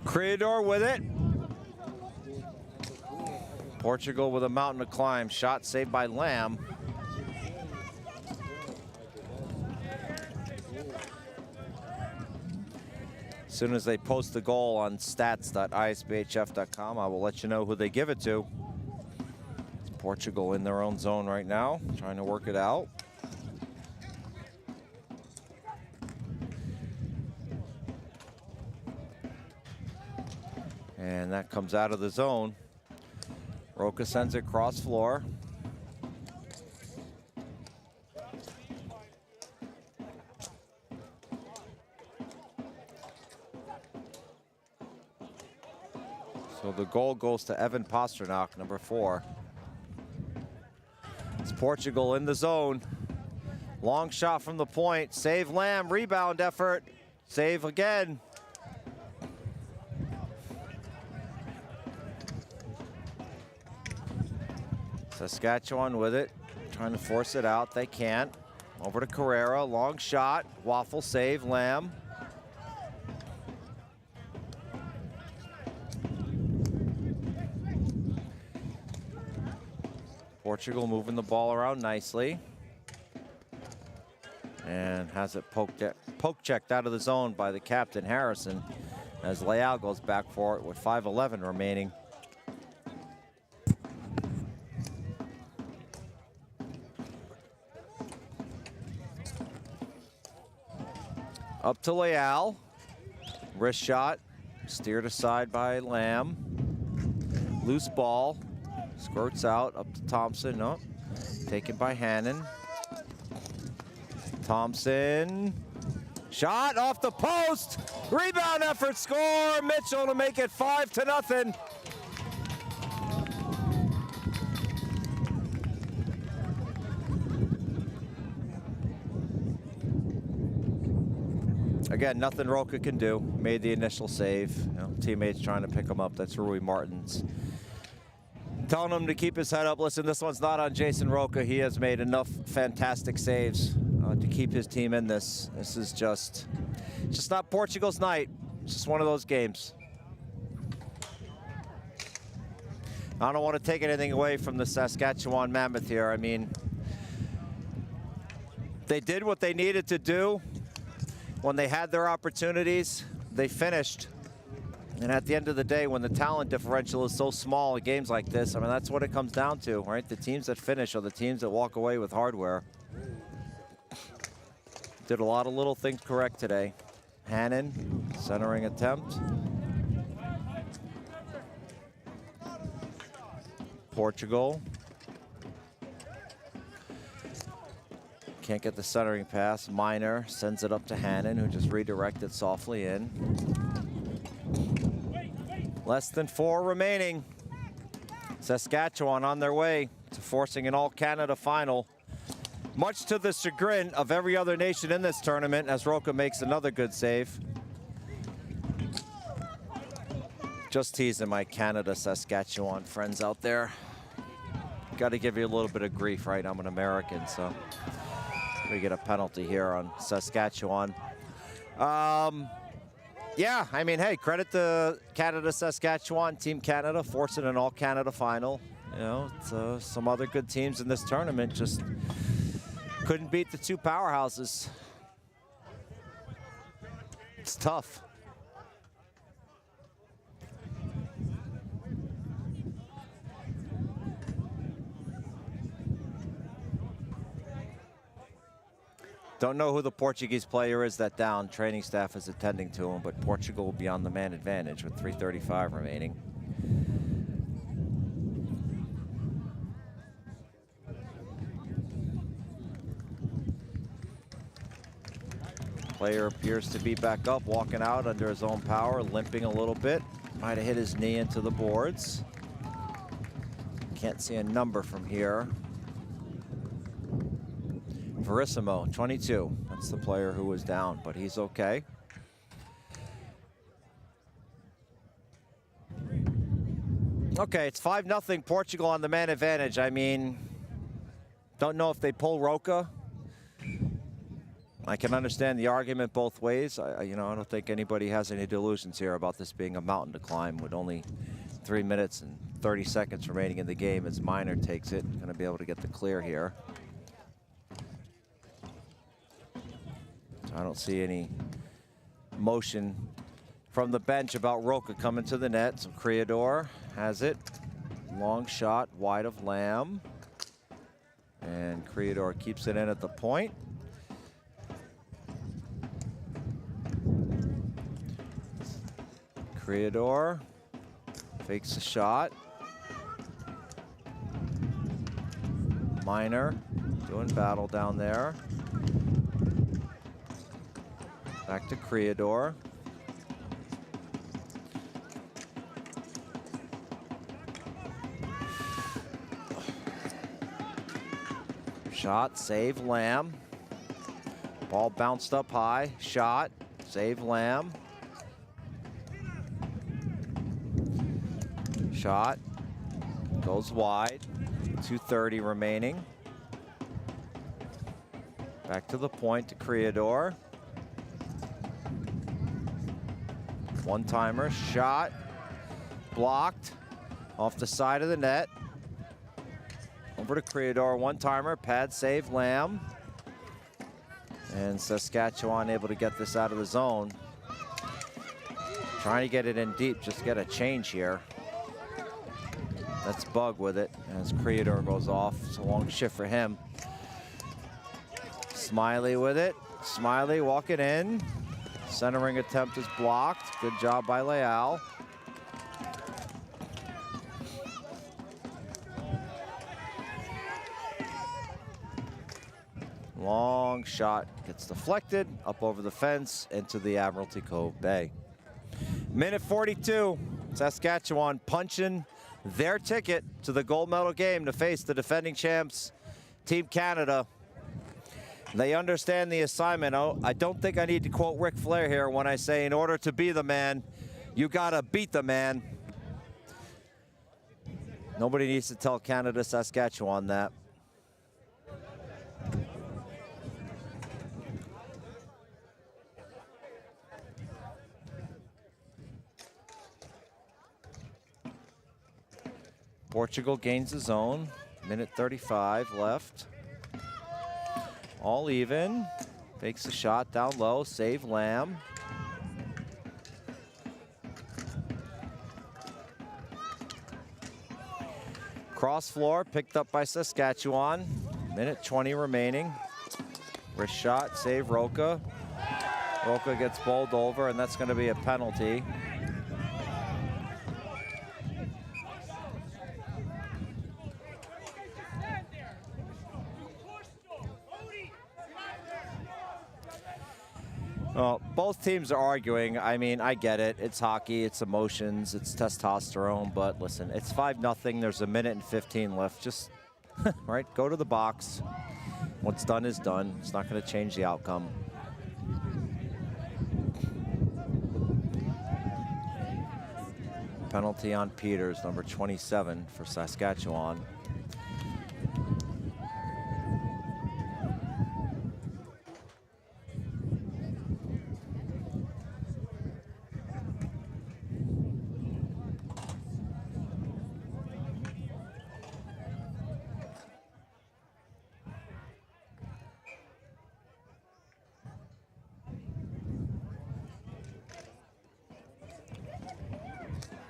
Creador with it. Portugal with a mountain to climb. Shot saved by Lamb. As soon as they post the goal on stats.isbhf.com, I will let you know who they give it to. It's Portugal in their own zone right now, trying to work it out. And that comes out of the zone. Roca sends it cross floor. So the goal goes to Evan Pasternak, number 4. It's Portugal in the zone. Long shot from the point. Save Lamb, rebound effort. Save again. Saskatchewan with it, trying to force it out. They can't. Over to Carrera, long shot. Waffle save, Lamb. Portugal moving the ball around nicely. And has it poke checked out of the zone by the captain, Harrison, as Leal goes back for it with 5:11 remaining. Up to Leal. Wrist shot. Steered aside by Lamb. Loose ball. Squirts out. Up to Thompson. No. Taken by Hannon. Thompson. Shot off the post. Rebound effort. Score. Mitchell to make it 5-0. Again, nothing Roca can do. Made the initial save. You know, teammates trying to pick him up. That's Rui Martins. Telling him to keep his head up. Listen, this one's not on Jason Roca. He has made enough fantastic saves to keep his team in this. This is just not Portugal's night. It's just one of those games. I don't want to take anything away from the Saskatchewan Mammoth here. I mean, they did what they needed to do. When they had their opportunities, they finished. And at the end of the day, when the talent differential is so small in games like this, I mean, that's what it comes down to, right? The teams that finish are the teams that walk away with hardware. Did a lot of little things correct today. Hannon, centering attempt. Portugal. Can't get the centering pass. Minor sends it up to Hannon, who just redirected softly in. Less than 4 remaining. Saskatchewan on their way to forcing an All-Canada final. Much to the chagrin of every other nation in this tournament, as Roca makes another good save. Just teasing my Canada, Saskatchewan friends out there. Got to give you a little bit of grief, right? I'm an American, so we get a penalty here on Saskatchewan. Yeah, I mean, hey, credit to Canada, Saskatchewan, Team Canada, forcing an All-Canada final. You know, it's, some other good teams in this tournament just couldn't beat the 2 powerhouses. It's tough. Don't know who the Portuguese player is that down. Training staff is attending to him, but Portugal will be on the man advantage with 3:35 remaining. Player appears to be back up, walking out under his own power, limping a little bit. Might have hit his knee into the boards. Can't see a number from here. Verissimo, 22. That's the player who was down, but he's okay. Okay, it's 5-0 Portugal on the man advantage. I mean, don't know if they pull Roca. I can understand the argument both ways. I don't think anybody has any delusions here about this being a mountain to climb with only 3 minutes and 30 seconds remaining in the game as Miner takes it. Going to be able to get the clear here. I don't see any motion from the bench about Roca coming to the net. So Creador has it. Long shot, wide of Lamb. And Creador keeps it in at the point. Creador fakes a shot. Miner doing battle down there. Back to Creador. Shot, save Lamb. Ball bounced up high. Shot, save Lamb. Shot goes wide. 2:30 remaining. Back to the point to Creador. One-timer, shot, blocked, off the side of the net. Over to Creador, one-timer, pad save, Lamb. And Saskatchewan able to get this out of the zone. Trying to get it in deep, just get a change here. That's Bug with it as Creador goes off. It's a long shift for him. Smiley with it. Smiley walking in. Centering attempt is blocked. Good job by Leal. Long shot gets deflected up over the fence into the Admiralty Cove Bay. Minute 42. Saskatchewan punching their ticket to the gold medal game to face the defending champs, Team Canada. They understand the assignment. Oh, I don't think I need to quote Ric Flair here when I say, in order to be the man, you gotta beat the man. Nobody needs to tell Canada, Saskatchewan that. Portugal gains the zone. Minute 35 left. All even. Fakes a shot down low. Save Lamb. Cross floor picked up by Saskatchewan. Minute 20 remaining. Wrist shot. Save Roca. Roca gets bowled over, and that's going to be a penalty. Well, both teams are arguing. I mean, I get it. It's hockey, it's emotions, it's testosterone. But listen, it's 5-0. There's a minute and 15 left. Just, right, go to the box. What's done is done. It's not going to change the outcome. Penalty on Peters, number 27 for Saskatchewan.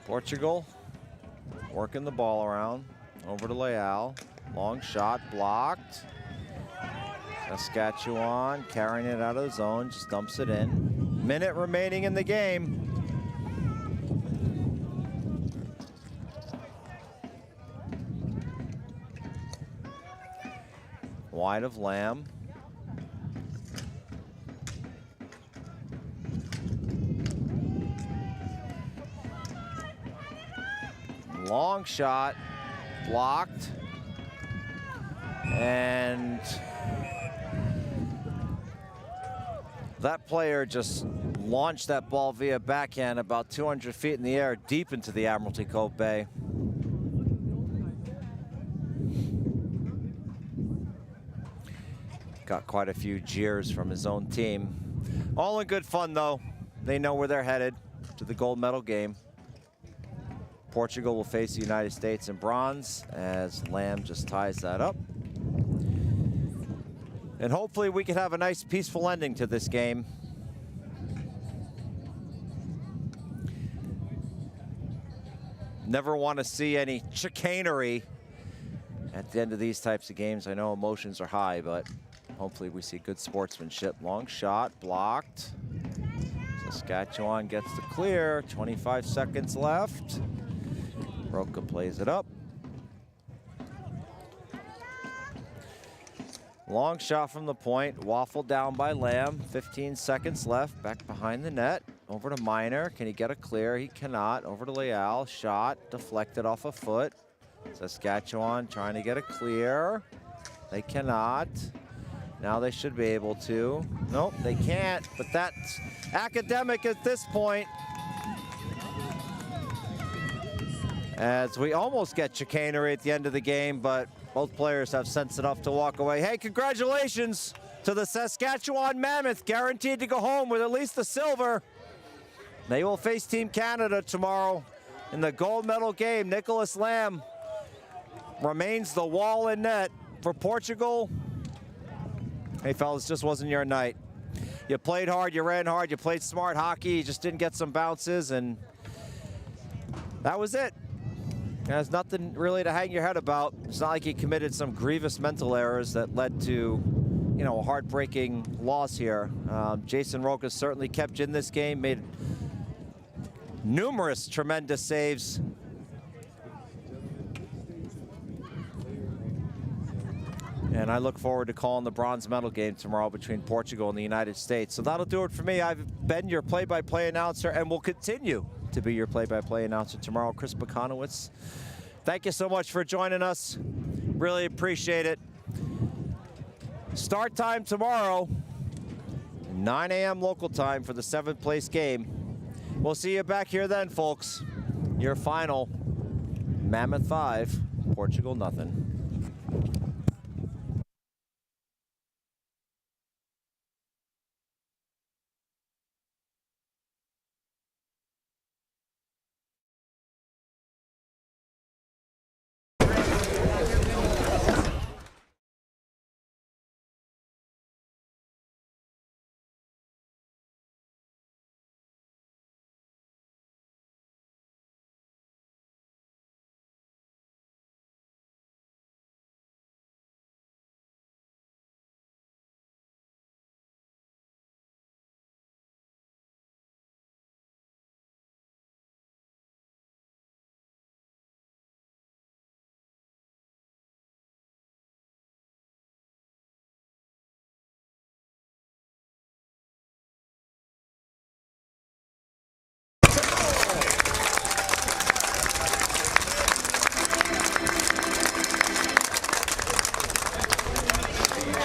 Portugal working the ball around. Over to Leal. Long shot blocked. Saskatchewan carrying it out of the zone. Just dumps it in. Minute remaining in the game. Wide of Lamb. Long shot, blocked. And that player just launched that ball via backhand about 200 feet in the air, deep into the Admiralty Cove Bay. Got quite a few jeers from his own team. All in good fun, though. They know where they're headed, to the gold medal game. Portugal will face the United States in bronze as Lamb just ties that up. And hopefully we can have a nice peaceful ending to this game. Never want to see any chicanery at the end of these types of games. I know emotions are high, but hopefully we see good sportsmanship. Long shot, blocked. Saskatchewan gets the clear, 25 seconds left. Roca plays it up. Long shot from the point, waffled down by Lamb. 15 seconds left, back behind the net. Over to Miner, can he get a clear? He cannot. Over to Leal, shot, deflected off a foot. Saskatchewan trying to get a clear. They cannot. Now they should be able to. Nope, they can't, but that's academic at this point. As we almost get chicanery at the end of the game, but both players have sense enough to walk away. Hey, congratulations to the Saskatchewan Mammoth, guaranteed to go home with at least the silver. They will face Team Canada tomorrow in the gold medal game. Nicholas Lamb remains the wall in net for Portugal. Hey, fellas, just wasn't your night. You played hard, you ran hard, you played smart hockey, you just didn't get some bounces, and that was it. There's nothing really to hang your head about. It's not like he committed some grievous mental errors that led to, you know, a heartbreaking loss here. Jason Roca certainly kept you in this game, made numerous tremendous saves. And I look forward to calling the bronze medal game tomorrow between Portugal and the United States. So that'll do it for me. I've been your play-by-play announcer and will continue to be your play-by-play announcer tomorrow, Chris Bukanowitz. Thank you so much for joining us. Really appreciate it. Start time tomorrow, 9 a.m. local time for the 7th place game. We'll see you back here then, folks. Your final, Mammoth 5, Portugal nothing.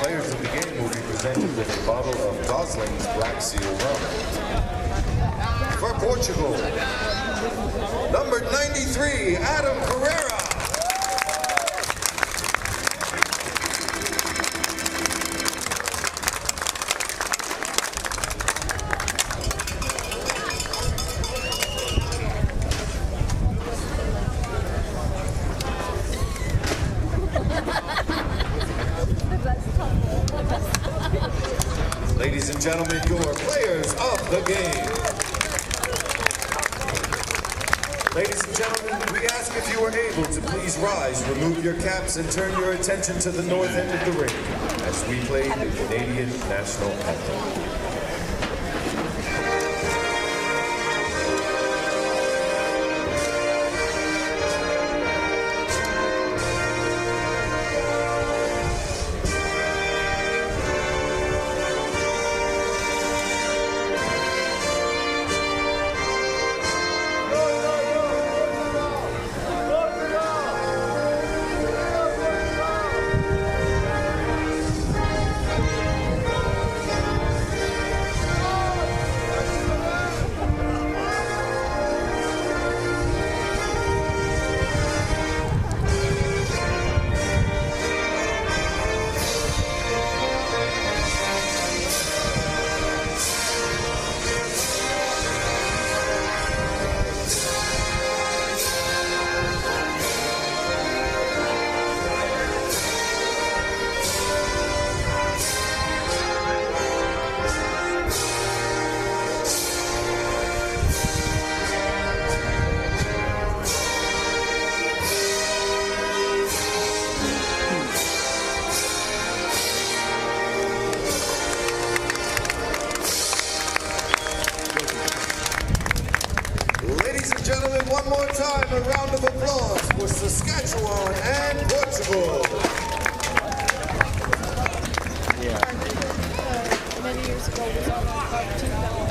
Players of the game will be presented with a bottle of Gosling's Black Seal rum. For Portugal, number 93, Adam Pereira. Ladies and gentlemen, your players of the game. Ladies and gentlemen, we ask if you are able to please rise, remove your caps, and turn your attention to the north end of the ring as we play the Canadian National Anthem. of 2000.